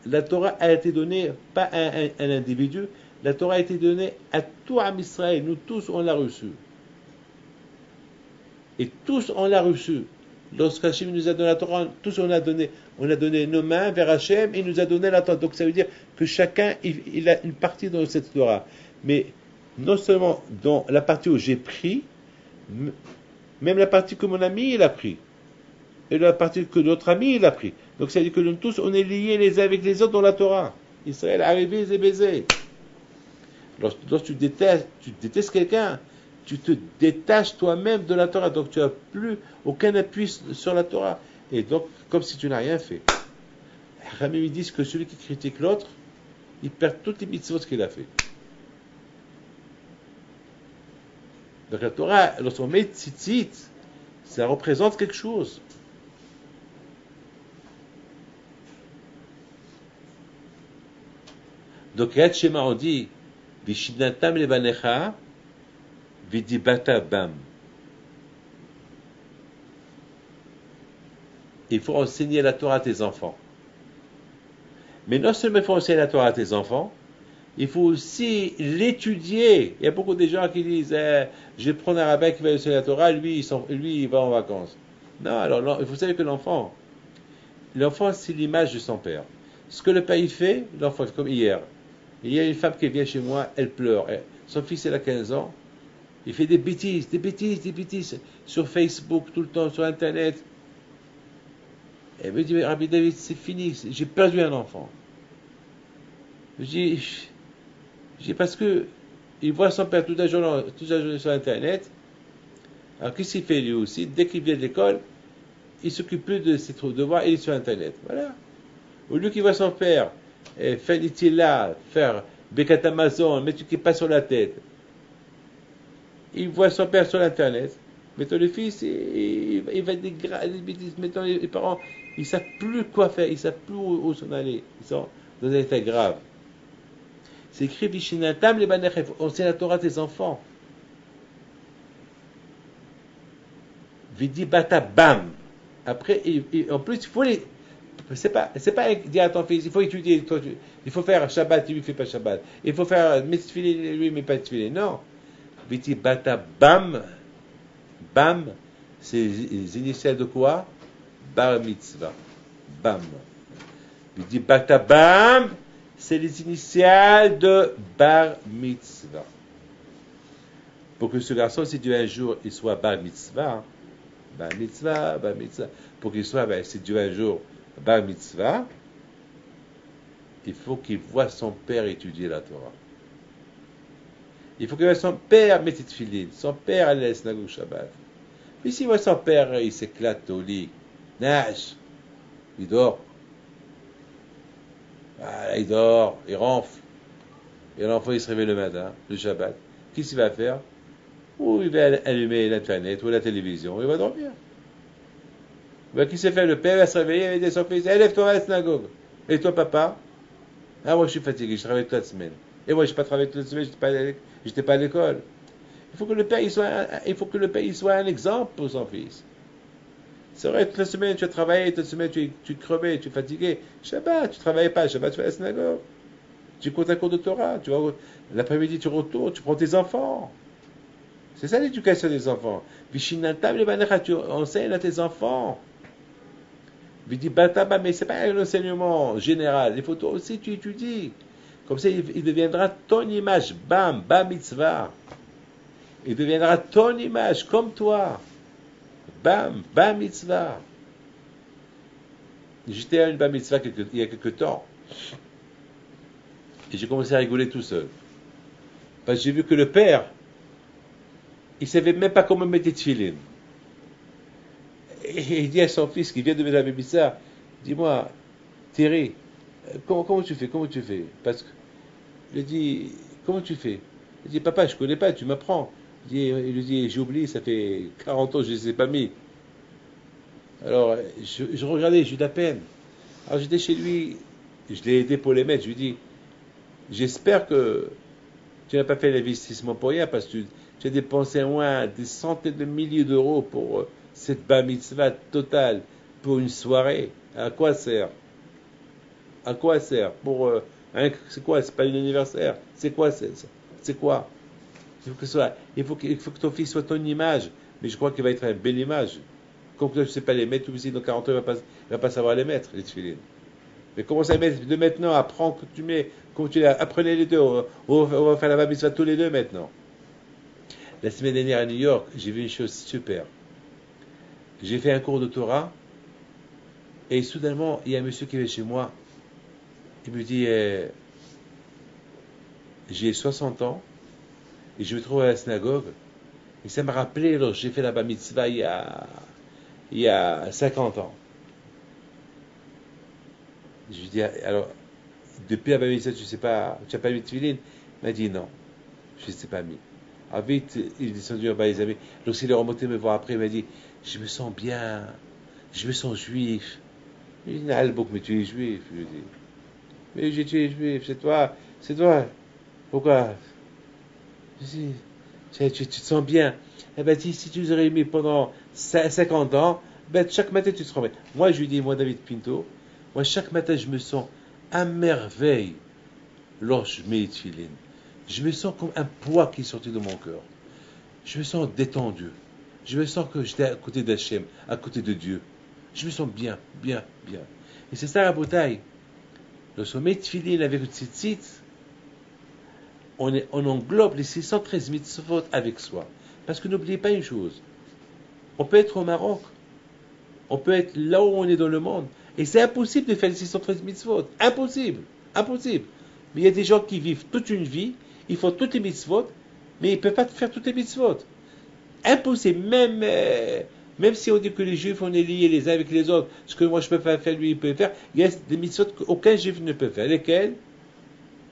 la Torah a été donnée pas à un individu, la Torah a été donnée à tout Am Israël. Nous tous, on l'a reçue. Et tous, on l'a reçu. Lorsqu'Hachem nous a donné la Torah, tous on a donné nos mains vers Hachem et il nous a donné la Torah. Donc ça veut dire que chacun, il a une partie dans cette Torah. Mais non seulement dans la partie où j'ai pris, même la partie que mon ami il a pris. Et la partie que notre ami il a pris. Donc ça veut dire que nous tous, on est liés les uns avec les autres dans la Torah. Israël, arrivé et baisé. Lorsque tu détestes quelqu'un, tu te détaches toi-même de la Torah, donc tu n'as plus aucun appui sur la Torah. Et donc, comme si tu n'as rien fait. Ramim dit que celui qui critique l'autre, il perd toutes les mitzvot qu'il a fait. Donc la Torah, lorsqu'on met tzitzit, ça représente quelque chose. Donc, Yad Shema, on dit, Vishinatam levanecha, vidibata bam. Il faut enseigner la Torah à tes enfants. Mais non seulement il faut enseigner la Torah à tes enfants, il faut aussi l'étudier. Il y a beaucoup de gens qui disent je vais prendre un rabbin qui va enseigner la Torah, lui il va en vacances. Non, alors vous savez que l'enfant, c'est l'image de son père. Ce que le père il fait, l'enfant, comme hier. Il y a une femme qui vient chez moi, elle pleure. Son fils, il a 15 ans. Il fait des bêtises sur Facebook tout le temps, sur Internet. Elle me dit, Rabbi David, c'est fini, j'ai perdu un enfant. Je dis parce que il voit son père toute la journée sur Internet. Alors qu'est-ce qu'il fait lui aussi? Dès qu'il vient de l'école, il s'occupe plus de ses devoirs, il est sur Internet. Voilà. Au lieu qu'il voit son père faire des tilas, faire Bekat Amazon, mettre qui passe sur la tête, il voit son père sur Internet. Mettons le fils, il va des bêtises. Mettons les parents, ils ne savent plus quoi faire, ils ne savent plus où s'en aller. Ils sont dans un état grave. C'est écrit Vishinatam le banech, on sait la Torah tes enfants. Vidi bata bam. Après, en plus, il faut les. C'est pas dire à ton fils, il faut étudier, il faut faire Shabbat, lui il ne fait pas Shabbat. Il faut faire Mitzvah, lui il ne met pas Mitzvah. Non. Vidi bata bam. Bam, c'est les initiales de quoi? Bar mitzvah. Bam. Vidi bata bam, c'est les initiales de bar mitzvah. Pour que ce garçon, si Dieu un jour il soit bar mitzvah, bar mitzvah, pour qu'il soit, si Dieu un jour bar mitzvah, il faut qu'il voit son père étudier la Torah. Il faut qu'il voit son père mettre tefillin, son père aller à la synagogue Shabbat. Mais s'il voit son père, il s'éclate au lit, nage, il dort. Voilà, il dort, il ronfle. Et l'enfant, il se réveille le matin, le Shabbat. Qu'est-ce qu'il va faire? Ou il va allumer l'Internet ou la télévision, il va dormir. Ben, qui s'est fait? Le père va se réveiller, il va dire à son fils, lève-toi à la synagogue. Et toi, papa? Ah, moi, je suis fatigué, je travaille toute la semaine. Et moi, je n'ai pas travaillé toute la semaine, je n'étais pas à l'école. Il faut que le père il soit un exemple pour son fils. C'est vrai, toute la semaine tu as travaillé, toute la semaine tu es crevé, tu es fatigué. Shabbat, tu ne travailles pas, Shabbat tu vas à la synagogue. tu écoutes un cours de Torah, tu vas, l'après-midi tu retournes, tu prends tes enfants. C'est ça l'éducation des enfants. Vishinantam le banecha, tu enseignes à tes enfants. Vidi bataba, mais c'est pas un enseignement général. Il faut toi aussi tu étudies. Comme ça, il deviendra ton image. Bam, bam mitzvah. Il deviendra ton image, comme toi. Bam, bam mitzvah. J'étais à une bam mitzvah il y a quelques temps. Et j'ai commencé à rigoler tout seul. Parce que j'ai vu que le père, il ne savait même pas comment mettre des tefilines. Et il dit à son fils qui vient de mettre la mitzvah, dis-moi, Thierry, comment tu fais? Parce que, il dit, comment tu fais? Il dit, papa, je ne connais pas, tu m'apprends. Il lui dit, j'ai oublié, ça fait 40 ans que je ne les ai pas mis. Alors, je regardais, j'ai eu de la peine. Alors, j'étais chez lui, je l'ai aidé pour les mettre. Je lui dis, j'espère que tu n'as pas fait l'investissement pour rien, parce que tu as dépensé au moins des centaines de milliers d'euros pour cette bar mitzvah totale, pour une soirée. À quoi sert? À quoi sert? C'est quoi? C'est pas un anniversaire. C'est quoi? C'est quoi? Il faut que ton fils soit ton image. Mais je crois qu'il va être une belle image. Comme toi, je ne sais pas les mettre, aussi dans 40 ans, il ne va pas savoir les mettre, les tefilines. Mais commence à mettre de maintenant, apprends que tu mets, comme tu les apprenez les deux. On va faire la bar mitzvah tous les deux maintenant. La semaine dernière à New York, j'ai vu une chose super. J'ai fait un cours de Torah, et soudainement, il y a un monsieur qui vient chez moi. Il me dit, j'ai 60 ans, et je me trouve à la synagogue, et ça m'a rappelé, alors j'ai fait la bar mitzvah il y a 50 ans. Je lui dis, alors, depuis la bar mitzvah, tu n'as pas mis de tefilin? Il m'a dit non, je ne sais pas mis. Ah, vite, il est descendu en bas, les amis. Lorsqu'il est remonté me voir après, il m'a dit, je me sens bien, je me sens juif. Il dit, mais tu es juif. Je lui dis, mais tu es juif, c'est toi. Pourquoi? Je dis, tu te sens bien. Eh ben, si tu nous aurais mis pendant 50 ans, ben, chaque matin tu te remets. Moi, je lui dis, moi, David Pinto, moi, chaque matin, je me sens à merveille lorsque je mets les tefilines. Je me sens comme un poids qui est sorti de mon cœur. Je me sens détendu. Je me sens que j'étais à côté d'Hachem, à côté de Dieu. Je me sens bien, bien, bien. Et c'est ça la bataille. Lorsqu'on met tefilin avec le tzitzit, on englobe les 613 mitzvot avec soi. Parce que n'oubliez pas une chose. On peut être au Maroc. On peut être là où on est dans le monde. Et c'est impossible de faire les 613 mitzvot. Impossible. Impossible. Mais il y a des gens qui vivent toute une vie, ils font toutes les mitzvot, mais ils ne peuvent pas faire toutes les mitzvot. Impossible. Même si on dit que les juifs, on est liés les uns avec les autres, ce que moi je peux pas faire, lui il peut faire, il y a des mitzvot qu'aucun juif ne peut faire. Lesquels?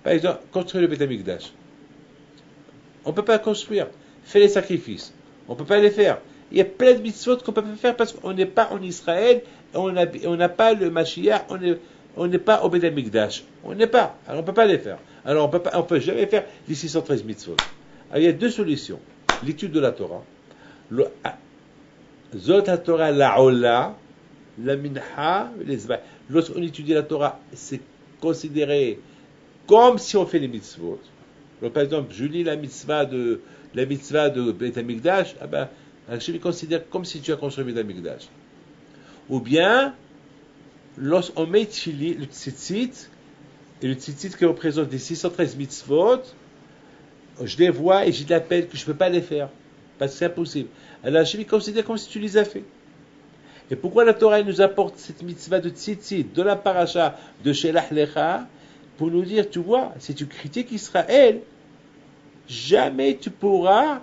Par exemple, construire le Beth Amikdash. On ne peut pas construire. Faire les sacrifices. On ne peut pas les faire. Il y a plein de mitzvot qu'on ne peut pas faire parce qu'on n'est pas en Israël, on n'a pas le Mashiach, on n'est pas au Beth Amikdash. On n'est pas. Alors on ne peut pas les faire. Alors on peut jamais faire les 613 mitzvot. Alors il y a deux solutions. L'étude de la Torah. Zot la Torah la Ola, la Minha, les Zba. Lorsqu'on étudie la Torah, c'est considéré comme si on fait les mitzvot. Donc, par exemple, je lis la mitzvah de Beth Amikdash, je me considère comme si tu as construit Beth Amikdash. Ou bien, lorsqu'on met le tzitzit, et le tzitzit qui représente les 613 mitzvot, je les vois et j'ai de la peine que je ne peux pas les faire. Parce que c'est impossible. Alors je me considère comme si tu les as fait. Et pourquoi la Torah nous apporte cette mitzvah de tzitzit, de la paracha, de Shelach Lecha, pour nous dire, tu vois, si tu critiques Israël, jamais tu pourras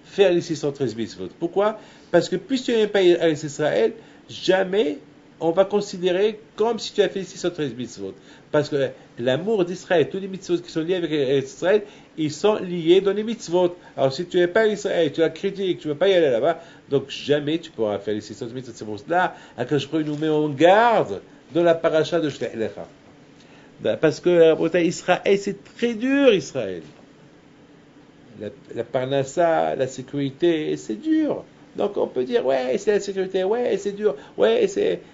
faire les 613 mitzvot. Pourquoi? Parce que puisque tu n'aimes pas Israël, jamais on va considérer comme si tu as fait les 613 mitzvot. Parce que l'amour d'Israël, tous les mitzvot qui sont liés avec Israël, ils sont liés dans les mitzvot. Alors si tu n'es pas Israël, tu la critiques, tu ne veux pas y aller là-bas, donc jamais tu pourras faire les 613 mitzvot. C'est pour cela que nous met en garde dans la paracha de Shelach Lecha. Parce que Israël, c'est très dur, Israël. La parnassa, la sécurité, c'est dur. Donc on peut dire, ouais, c'est la sécurité, ouais, c'est dur, ouais,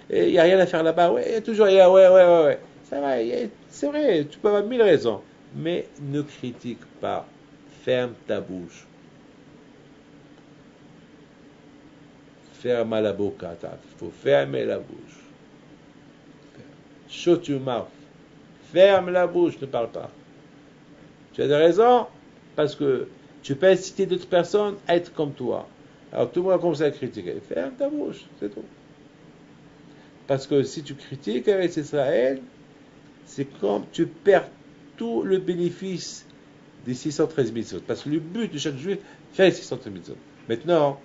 il n'y a rien à faire là-bas, ouais, toujours, ouais. Ça va, c'est vrai, tu peux avoir mille raisons. Mais ne critique pas. Ferme ta bouche. Ferme la boca. Il faut fermer la bouche. Shut your mouth. Ferme la bouche, ne parle pas. Tu as des raisons parce que tu peux inciter d'autres personnes à être comme toi. Alors tout le monde a commencé à critiquer. Ferme ta bouche, c'est tout. Parce que si tu critiques avec Israël, c'est comme tu perds tout le bénéfice des 613 mitzvot. Parce que le but de chaque juif, faire les 613 mitzvot. Maintenant,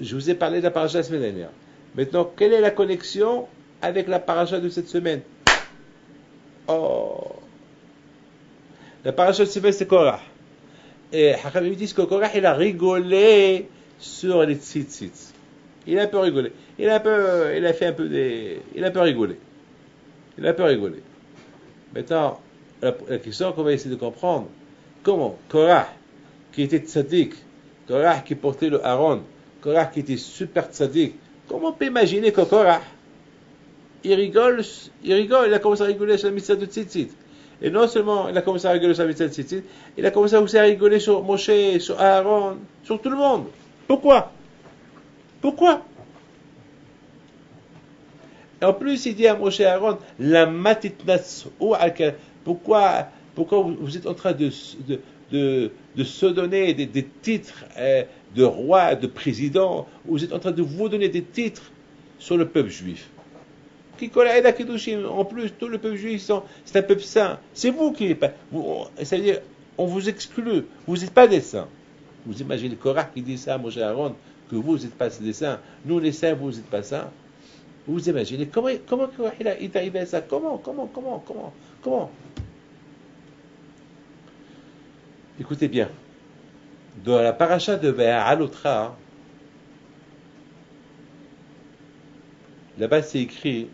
je vous ai parlé de la paracha la semaine dernière. Maintenant, quelle est la connexion avec la paracha de cette semaine? Oh, la paracha de cette semaine, c'est Korah. Et Hachamim disent que Korah, il a rigolé sur les tzitzit. Il a un peu rigolé. Il a un peu rigolé. Maintenant, la question qu'on va essayer de comprendre, comment Korah, qui était tzaddik, Korah qui portait le Aaron, Korah qui était super tzaddik, comment on peut imaginer que Korah, il rigole, il a commencé à rigoler sur la mitzvah de tzitzit. Et non seulement il a commencé à rigoler sur la mitzvah de tzitzit, il a commencé aussi à rigoler sur Moshe, sur Aaron, sur tout le monde. Pourquoi? Et en plus, il dit à Moshe et Aaron, la matitnas, pourquoi vous êtes en train de se donner des titres de roi, de président, vous êtes en train de vous donner des titres sur le peuple juif. En plus, tout le peuple juif, c'est un peuple saint. C'est vous qui n'êtes pas. C'est-à-dire, on vous exclut. Vous n'êtes pas des saints. Vous imaginez Korah qui dit ça à Moshe et Aaron, que vous n'êtes pas des saints. Nous, les saints, vous n'êtes pas saints. Vous imaginez comment il est arrivé à ça? Comment? Écoutez bien. Dans la paracha de Ve'alotra, là-bas c'est écrit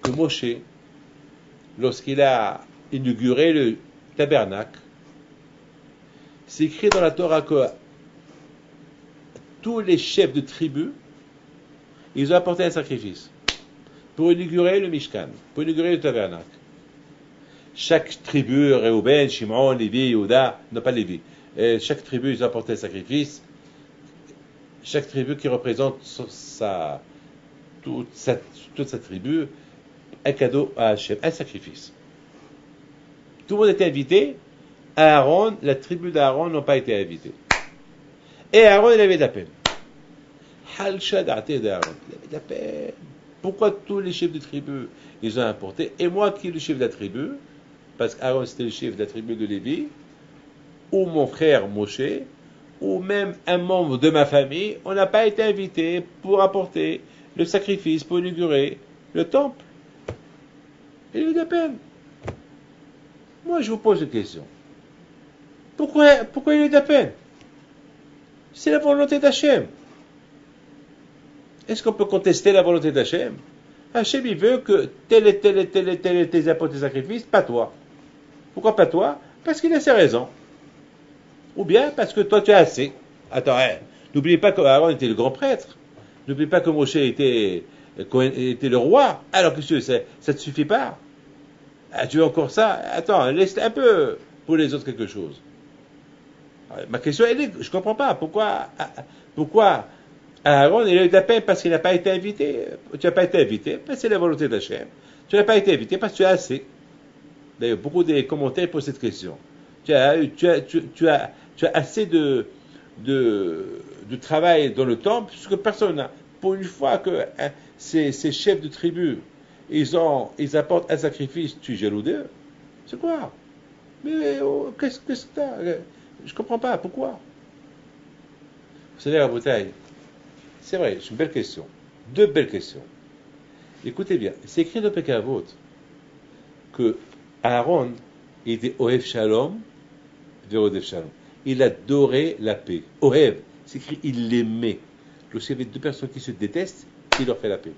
que Moshe, lorsqu'il a inauguré le tabernacle, c'est écrit dans la Torah que tous les chefs de tribus, ils ont apporté un sacrifice pour inaugurer le Mishkan, pour inaugurer le tabernacle. Chaque tribu, Réhouben, Shimon, Lévi, Yehuda, non pas Lévi, chaque tribu, ils ont apporté un sacrifice. Chaque tribu qui représente toute sa tribu, un cadeau à Hachem, un sacrifice. Tout le monde était invité. Aaron, la tribu d'Aaron n'ont pas été invités. Et Aaron, il avait de la peine. D'Aaron, il avait de la peine. Pourquoi tous les chefs de tribu, ils ont apporté, et moi qui est le chef de la tribu, parce qu'Aaron c'était le chef de la tribu de Lévi, ou mon frère Moshe, ou même un membre de ma famille, on n'a pas été invité pour apporter le sacrifice, pour inaugurer le temple. Il a eu de la peine. Moi, je vous pose une question. Pourquoi il a eu de la peine? C'est la volonté d'Hachem. Est-ce qu'on peut contester la volonté d'Hachem? Hachem, il veut que tel et tel apportent des sacrifices, pas toi. Pourquoi pas toi? Parce qu'il a ses raisons. Ou bien parce que toi, tu as assez. Attends, n'oubliez pas qu'Aaron était le grand prêtre. N'oubliez pas que Moshe était le roi. Alors que ça ne te suffit pas. Tu veux encore ça? Attends, laisse un peu pour les autres quelque chose. Ma question, elle est, je ne comprends pas. Pourquoi Aaron, il a eu de la peine parce qu'il n'a pas été invité? Tu n'as pas été invité, parce que c'est la volonté d'Hachem. Tu n'as pas été invité parce que tu as assez. D'ailleurs, beaucoup de commentaires posent cette question. Tu as assez de travail dans le temple, puisque personne n'a. Pour une fois que ces chefs de tribu, ils apportent un sacrifice, tu es jaloux d'eux? C'est quoi? Mais qu'est-ce que t'as? Je ne comprends pas, pourquoi? Vous savez, la bouteille, c'est vrai, c'est une belle question. Deux belles questions. Écoutez bien, c'est écrit dans Pirkei Avot que Aaron était Ohev Shalom, Ve'odev Shalom. Il adorait la paix. Ohev, c'est écrit, il l'aimait. Lorsqu'il y avait deux personnes qui se détestent, il leur fait la paix.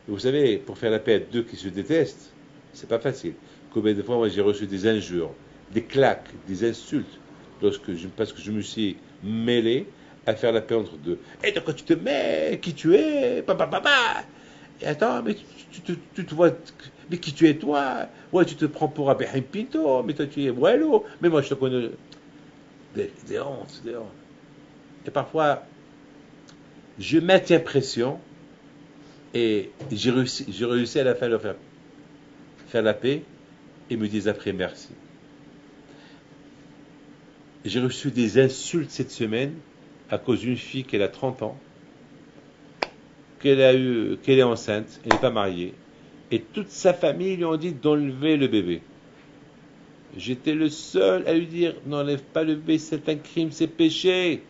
Et vous savez, pour faire la paix à deux qui se détestent, c'est pas facile. Combien de fois, moi, j'ai reçu des injures, des claques, des insultes, parce que je me suis mêlé à faire la paix entre deux. Et de quoi tu te mets? Qui tu es? Papa. Attends, mais tu te vois, mais qui tu es toi? Ouais, tu te prends pour Abraham Pinto, mais toi tu es Boileau, mais moi je te connais. Des hontes, des hontes. Et parfois, je maintiens pression et j'ai réussi à la fin de leur faire la paix et me disent après merci. J'ai reçu des insultes cette semaine à cause d'une fille qu'elle a 30 ans, qu'elle est enceinte, elle n'est pas mariée, et toute sa famille lui ont dit d'enlever le bébé. J'étais le seul à lui dire n'enlève pas le bébé, c'est un crime, c'est péché.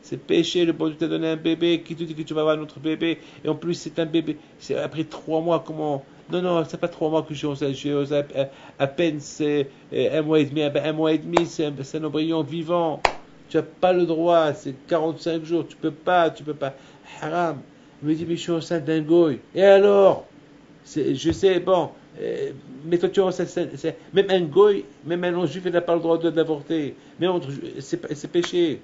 C'est péché, le bon Dieu t'a donné un bébé, qui te dit que tu vas avoir un autre bébé, et en plus c'est un bébé, c'est après 3 mois, comment? Non, non, c'est pas 3 mois que je suis enceinte, à peine c'est 1 mois et demi, un mois et demi, c'est un embryon vivant. Tu n'as pas le droit, c'est 45 jours, tu peux pas. Haram. Il me dit, mais je suis enceinte d'un goy. Et alors? Je sais, bon, mais toi tu es enceinte, même un goy, même un non-juif, il n'a pas le droit d'avorter. Mais c'est péché.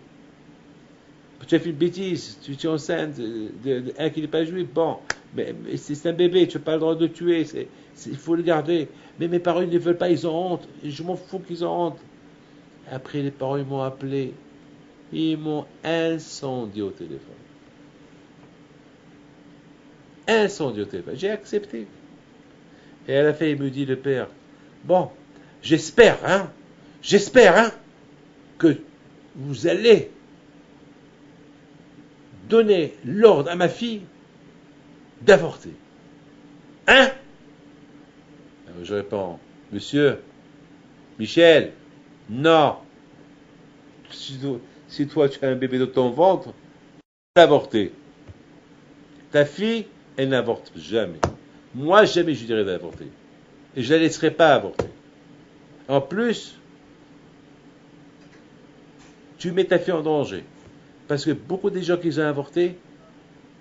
Tu as fait une bêtise, tu es enceinte d'un qui n'est pas juif, bon, mais c'est un bébé, tu n'as pas le droit de le tuer, il faut le garder. Mais mes parents ils ne veulent pas, ils ont honte, je m'en fous qu'ils ont honte. Après les parents ils m'ont appelé, ils m'ont incendié au téléphone. Incendié au téléphone, j'ai accepté. Et à la fin il me dit le père, bon, j'espère, que vous allez donner l'ordre à ma fille d'avorter. Hein? Alors je réponds, monsieur, Michel, non. Si toi tu as un bébé dans ton ventre, d'avorter. Ta fille, elle n'avorte jamais. Moi, jamais je lui dirais d'avorter. Et je ne la laisserai pas avorter. En plus, tu mets ta fille en danger. Parce que beaucoup des gens qui ont avorté,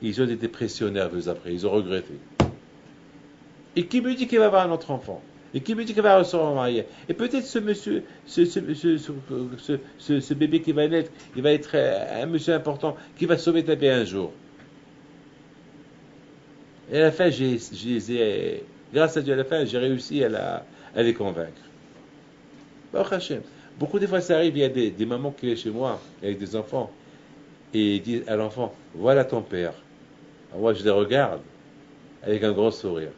ils ont des dépressions nerveuses après, ils ont regretté. Et qui me dit qu'il va avoir un autre enfant? Et qui me dit qu'il va se remarier? Et peut-être ce monsieur, ce bébé qui va naître, il va être un monsieur important qui va sauver ta vie un jour. Et à la fin, grâce à Dieu, à la fin, j'ai réussi à les convaincre. Baruch Hashem. Beaucoup de fois, ça arrive, il y a des mamans qui viennent chez moi avec des enfants et ils disent à l'enfant, voilà ton père. Alors moi, je les regarde avec un grand sourire.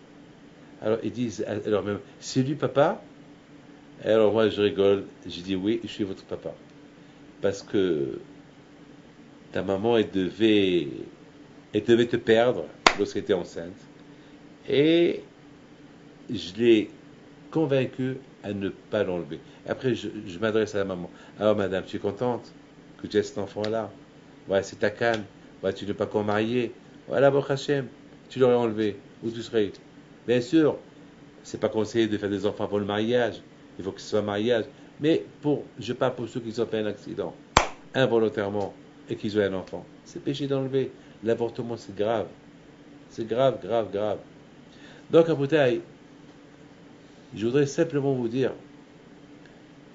Alors ils disent, alors même, c'est lui papa? Et alors moi, je rigole, je dis oui, je suis votre papa. Parce que ta maman, elle devait te perdre lorsqu'elle était enceinte. Et je l'ai convaincu à ne pas l'enlever. Après, je m'adresse à la maman. Alors, madame, tu es contente que tu aies cet enfant-là? Ouais, c'est ta canne. Ouais, tu n'es pas encore marié. Voilà, Baruch Hashem, tu l'aurais enlevé. Où tu serais? Bien sûr, c'est pas conseillé de faire des enfants pour le mariage. Il faut que ce soit un mariage. Mais je parle pour ceux qui ont fait un accident involontairement et qu'ils ont un enfant. C'est péché d'enlever. L'avortement, c'est grave. C'est grave, grave, grave. Donc, à Boutaï, je voudrais simplement vous dire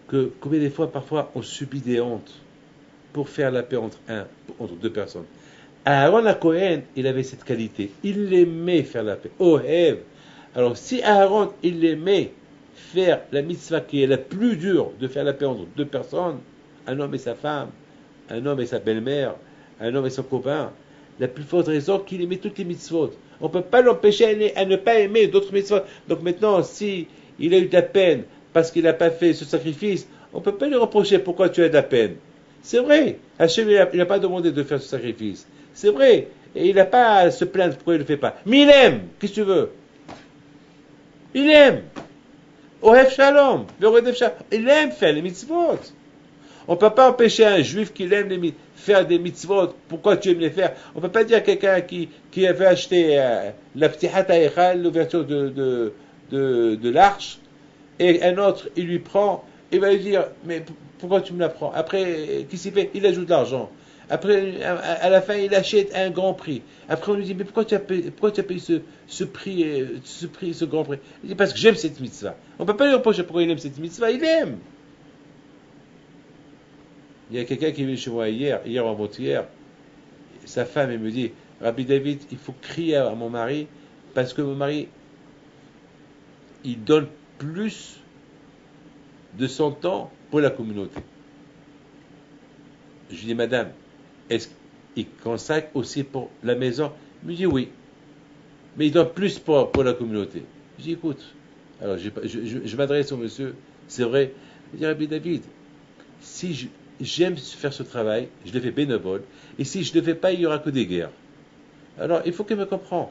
que combien de fois, parfois, on subit des hontes pour faire la paix entre deux personnes. Aaron à Cohen, il avait cette qualité. Il aimait faire la paix. Ohev. Alors, si Aaron, il aimait faire la mitzvah qui est la plus dure de faire la paix entre deux personnes, un homme et sa femme, un homme et sa belle-mère, un homme et son copain, la plus forte raison qu'il aimait toutes les mitzvot. On ne peut pas l'empêcher à ne pas aimer d'autres mitzvot. Donc maintenant, si il a eu de la peine parce qu'il n'a pas fait ce sacrifice, on ne peut pas lui reprocher pourquoi tu as de la peine. C'est vrai, Hachem il n'a pas demandé de faire ce sacrifice. C'est vrai, et il n'a pas à se plaindre pourquoi il ne le fait pas. Mais il aime, qu'est-ce que tu veux? Il aime. Ohev Shalom, il aime faire les mitzvot. On ne peut pas empêcher un juif qui aime faire des mitzvot. Pourquoi tu aimes les faire? On ne peut pas dire à quelqu'un qui avait acheté la Ptihat HaEchal, l'ouverture de l'arche, et un autre, il lui prend, il va lui dire, mais pourquoi tu me la prends? Après, qu'est-ce qu'il fait? Il ajoute de l'argent. Après, à la fin, il achète un grand prix. Après, on lui dit, mais pourquoi tu as payé ce prix, ce grand prix? Il dit, parce que j'aime cette mitzvah. On ne peut pas lui reprocher pourquoi il aime cette mitzvah, il aime. Il y a quelqu'un qui est venu chez moi hier ou avant-hier, sa femme, elle me dit, Rabbi David, il faut crier à mon mari, parce que mon mari, il donne plus de son temps pour la communauté. Je lui dis, madame, est-ce qu'il consacre aussi pour la maison? Il me dit oui, mais il donne plus pour la communauté. Je dis, écoute, alors je m'adresse au monsieur, c'est vrai, je dis, Rabbi David, si j'aime faire ce travail, je le fais bénévole, et si je ne le fais pas, il n'y aura que des guerres. Alors, il faut qu'il me comprenne.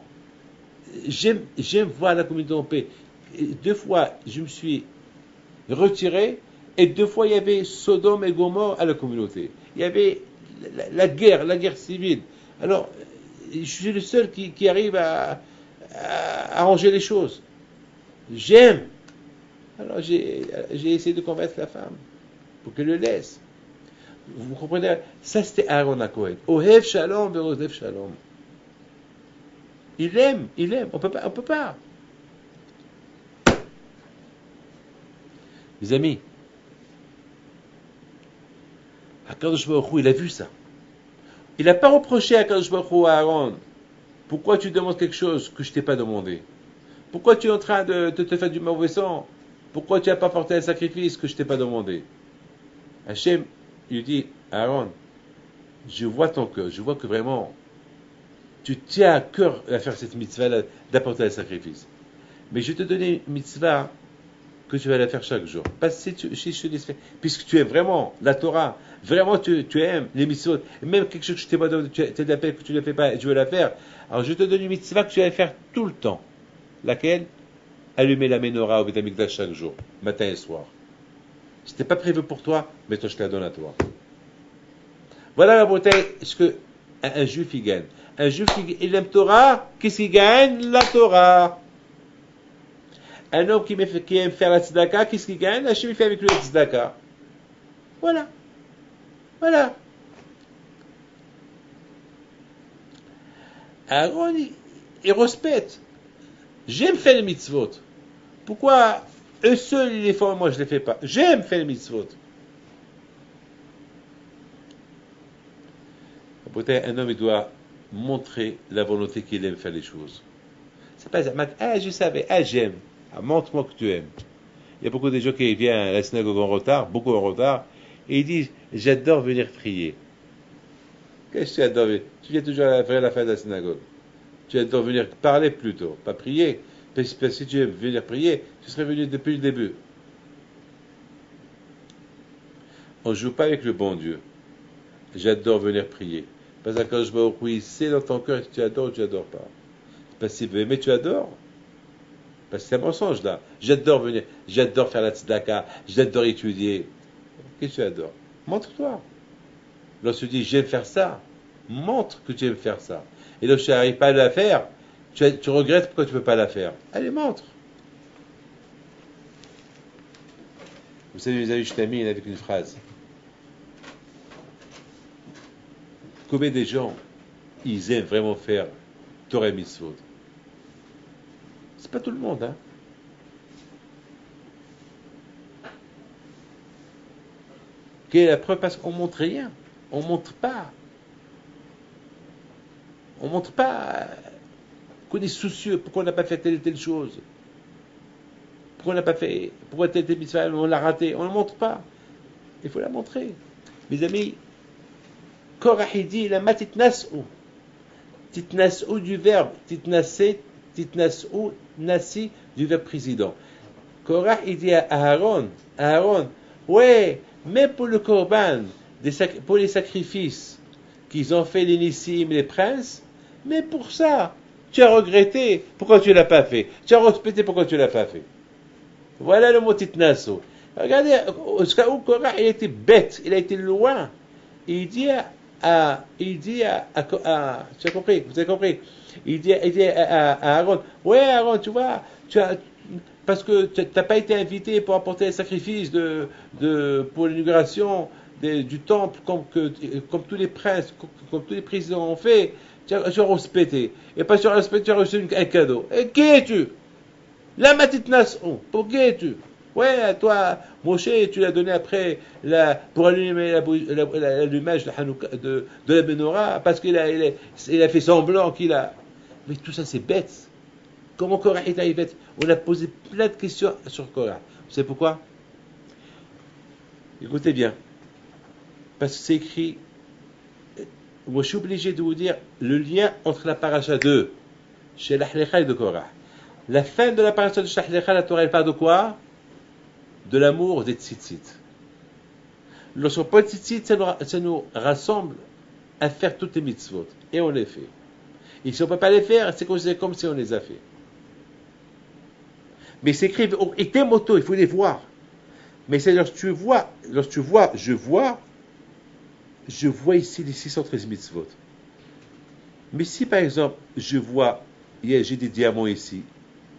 J'aime voir la communauté en paix. Et 2 fois, je me suis retiré, et 2 fois, il y avait Sodome et Gomorrhe à la communauté. Il y avait la guerre civile. Alors, je suis le seul qui arrive à arranger les choses. J'aime. Alors, j'ai essayé de convaincre la femme pour qu'elle le laisse. Vous comprenez? Ça, c'était Aaron HaKohen. Ohev Shalom ve'Ohev Shalom. Il aime. On peut pas. Mes amis, Akadosh Baruch Hu, il a vu ça. Il n'a pas reproché à Akadosh Baruch Hu à Aaron, pourquoi tu demandes quelque chose que je ne t'ai pas demandé? Pourquoi tu es en train de te faire du mauvais sang? Pourquoi tu n'as pas porté un sacrifice que je ne t'ai pas demandé? Hachem, il dit, Aaron, je vois ton cœur, je vois que vraiment, tu tiens à cœur à faire cette mitzvah d'apporter un sacrifice. Mais je vais te donner une mitzvah que tu vas la faire chaque jour. Parce que si je te dis, puisque tu aimes vraiment la Torah, vraiment tu aimes les mitzvot, et même quelque chose que je t'ai pas donné, tu as d'appel que tu ne la fais pas et tu veux la faire, alors je te donne une mitzvah que tu vas faire tout le temps. Laquelle? Allumer la menorah au Beth Amikdash chaque jour, matin et soir. Ce n'était pas prévu pour toi, mais toi je te la donne à toi. Voilà la beauté, ce qu'un juif il gagne. Un juif il aime Torah, qu'est-ce qu'il gagne? La Torah. Un homme qui aime faire la tzedaka, qu'est-ce qu'il gagne? Hachem il fait avec lui la tzedaka. Voilà. Aaron, il respecte. J'aime faire les mitzvot. Pourquoi eux seuls ils les font, moi je ne les fais pas? J'aime faire les mitzvot. Un homme il doit montrer la volonté qu'il aime faire les choses. C'est pas ça. Je savais, j'aime. Montre-moi que tu aimes. Il y a beaucoup de gens qui viennent à la synagogue en retard, beaucoup en retard, et ils disent, j'adore venir prier. Qu'est-ce que tu adores venir? Tu viens toujours à la fin de la synagogue. Tu adores venir parler plutôt, pas prier. Parce que si tu aimes venir prier, tu serais venu depuis le début. On ne joue pas avec le bon Dieu. J'adore venir prier. Parce que quand je vois oui, c'est dans ton cœur que tu adores ou tu n'adores pas. Parce que mais tu adores. Parce que c'est un mensonge là. J'adore venir, j'adore faire la tzedaka, j'adore étudier. Qu'est-ce que tu adores? Montre-toi. Lorsque tu dis j'aime faire ça, montre que tu aimes faire ça. Et lorsque tu n'arrives pas à la faire, tu regrettes pourquoi tu ne peux pas la faire. Allez, montre. Vous savez, mes amis, je termine avec une phrase. Combien des gens, ils aiment vraiment faire Torah Mitzvot? C'est pas tout le monde, hein. Quelle est la preuve? Parce qu'on montre rien. On montre pas. On montre pas qu'on est soucieux, pourquoi on n'a pas fait telle et telle chose. Pourquoi on n'a pas fait, pourquoi telle et telle mitzvah, on l'a raté. On ne montre pas. Il faut la montrer. Mes amis, Korach il dit, la matitnas'u. Titnas'u du verbe. Titnas'u, nasi du verbe président. Korach il dit à Aaron, ouais, mais pour le korban, pour les sacrifices qu'ils ont fait les nissim, les princes, mais pour ça, tu as regretté, pourquoi tu ne l'as pas fait? Tu as respecté, pourquoi tu ne l'as pas fait? Voilà le mot titnasu. Regardez, jusqu'à où Korach, il était bête, il a été loin. Il dit tu as compris, vous avez compris? Il dit à Aaron, ouais Aaron, tu vois, parce que tu n'as pas été invité pour apporter un sacrifice pour l'inauguration du temple, comme tous les princes, comme tous les présidents ont fait, tu as respecté. Et pas sur respect, tu as reçu un cadeau. Et qui es-tu? La matitnas, pour qui es-tu? Ouais, toi, Moshe, tu l'as donné après pour allumer l'allumage de la menorah, parce qu'il a fait semblant qu'il a. Mais tout ça, c'est bête. Comment Korah est arrivé? On a posé plein de questions sur Korah. Vous savez pourquoi? Écoutez bien. Parce que c'est écrit. Moi, je suis obligé de vous dire le lien entre la paracha de Shelach Lecha et de Korah. La fin de la paracha de Shelach Lecha, la Torah, elle parle de quoi? De l'amour des tzitzit. Lorsqu'on parle de tzitzit, ça nous rassemble à faire toutes les mitzvot. Et on les fait. Et si on ne peut pas les faire, c'est considéré comme si on les a fait. Mais c'est écrit, et tes motos, il faut les voir. Mais c'est lorsque tu vois, je vois ici les 613 mitzvot. Mais si par exemple, je vois, j'ai des diamants ici,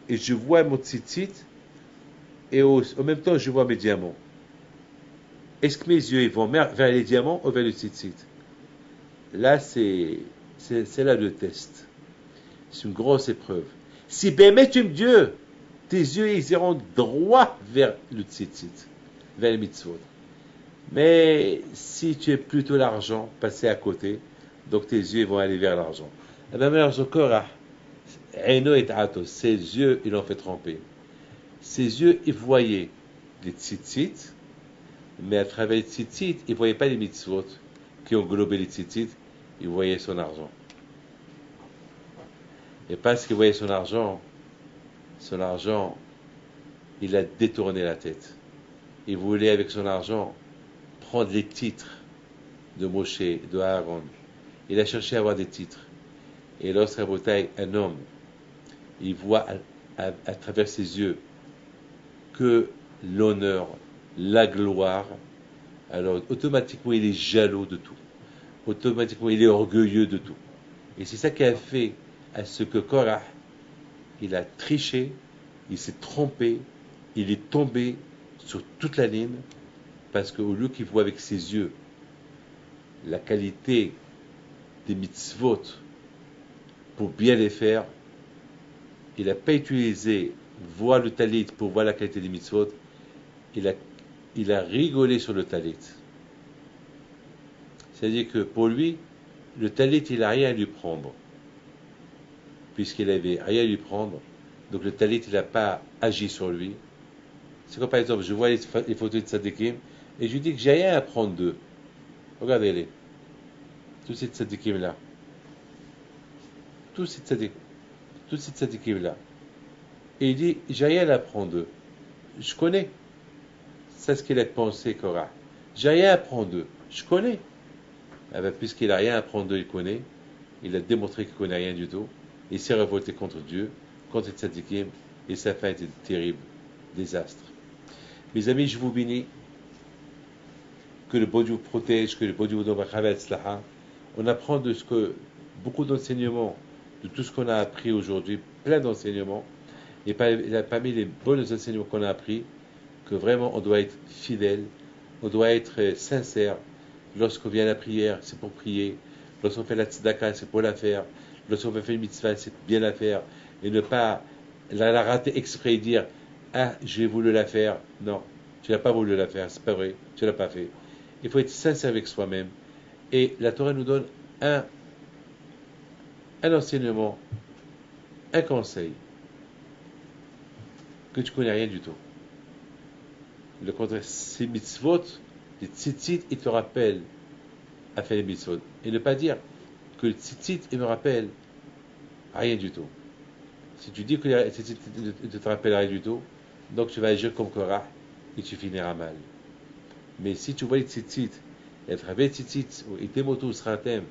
et je vois mon tzitzit, et en même temps, je vois mes diamants. Est-ce que mes yeux ils vont vers les diamants ou vers le tzitzit? Là, c'est là le test. C'est une grosse épreuve. Si Bémet tu me Dieu, tes yeux ils iront droit vers le tzitzit, vers les mitzvot. Mais si tu es plutôt l'argent, passé à côté, donc tes yeux vont aller vers l'argent. La même manière, Korah, Eino et Atos, ses yeux ils l'ont fait tremper. Ses yeux ils voyaient les tzitzit, mais à travers les tzitzit, ils ne voyaient pas les mitzvot qui ont globé les tzitzit, ils voyaient son argent. Et parce qu'il voyait son argent, il a détourné la tête. Il voulait, avec son argent, prendre les titres de Moshe, de Aaron. Il a cherché à avoir des titres. Et lorsqu'à Botaï, un homme, il voit à travers ses yeux que l'honneur, la gloire, alors automatiquement il est jaloux de tout. Automatiquement il est orgueilleux de tout. Et c'est ça qui a fait à ce que Korah, il a triché, il s'est trompé, il est tombé sur toute la ligne, parce qu'au lieu qu'il voit avec ses yeux la qualité des mitzvot pour bien les faire, il n'a pas utilisé voir le talit pour voir la qualité des mitzvot, il a rigolé sur le talit. C'est-à-dire que pour lui, le talit, il n'a rien à lui prendre. Puisqu'il n'avait rien à lui prendre, donc le talit, il n'a pas agi sur lui. C'est comme par exemple, je vois les photos de tzadikim, et je lui dis que j'ai rien à prendre d'eux. Regardez-les. Tous ces tzadikim-là. Tous ces tzadikim-là. Et il dit, j'ai rien à prendre d'eux. Je connais. C'est ce qu'il a pensé, Korah. J'ai rien à prendre d'eux. Je connais. Eh bien, puisqu'il n'a rien à prendre d'eux, il connaît. Il a démontré qu'il ne connaît rien du tout. Il s'est révolté contre Dieu, contre les tzadikim, et sa fin était terrible. Désastre. Mes amis, je vous bénis. Que le bon Dieu vous protège, que le bon Dieu vous donne la. On apprend de ce que beaucoup d'enseignements, de tout ce qu'on a appris aujourd'hui, plein d'enseignements, et parmi les bons enseignements qu'on a appris, que vraiment on doit être fidèle, on doit être sincère. Lorsqu'on vient à la prière, c'est pour prier. Lorsqu'on fait la tzedaka, c'est pour la faire. Lorsqu'on fait une mitzvah, c'est bien la faire. Et ne pas la rater exprès et dire « Ah, j'ai voulu la faire. » Non, tu n'as pas voulu la faire, c'est pas vrai, tu ne l'as pas fait. Il faut être sincère avec soi-même. Et la Torah nous donne un enseignement, un conseil, que tu ne connais rien du tout. Le contraire, ces mitzvot, les tzitzit, ils te rappellent à faire les mitzvot. Et ne pas dire que le tzitzit, il me rappelle rien du tout. Si tu dis que les tzitzit ne te rappellent rien du tout, donc tu vas agir comme Korah et tu finiras mal. Mais si tu vois les tzitzit, et à travers les tzitzit, et tes motos sera un thème,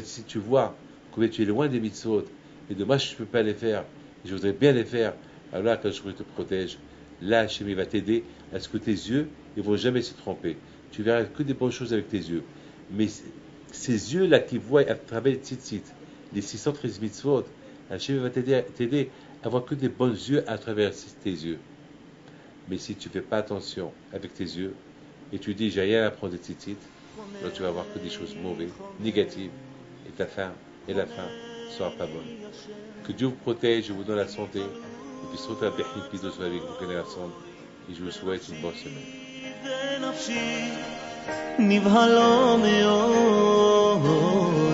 si tu vois combien tu es loin des mitzvot, et dommage que je ne peux pas les faire, et je voudrais bien les faire, alors là, quand je te protège, là, Hachem va t'aider à ce que tes yeux ne vont jamais se tromper. Tu verras que des bonnes choses avec tes yeux. Mais ces yeux-là qui voient à travers les tzitzit, les 613 mitzvot, Hachem va t'aider à voir que des bons yeux à travers tes yeux. Mais si tu ne fais pas attention avec tes yeux, et tu dis, j'ai rien à prendre des tzitzit, alors tu vas voir que des choses mauvaises, négatives, et ta fin, et la fin ne sera pas bonne. Que Dieu vous protège, je vous donne la santé, et puis surtout la béchine qui doit avec vous connaissez la santé, et je vous souhaite une bonne semaine. נבהלו מאוד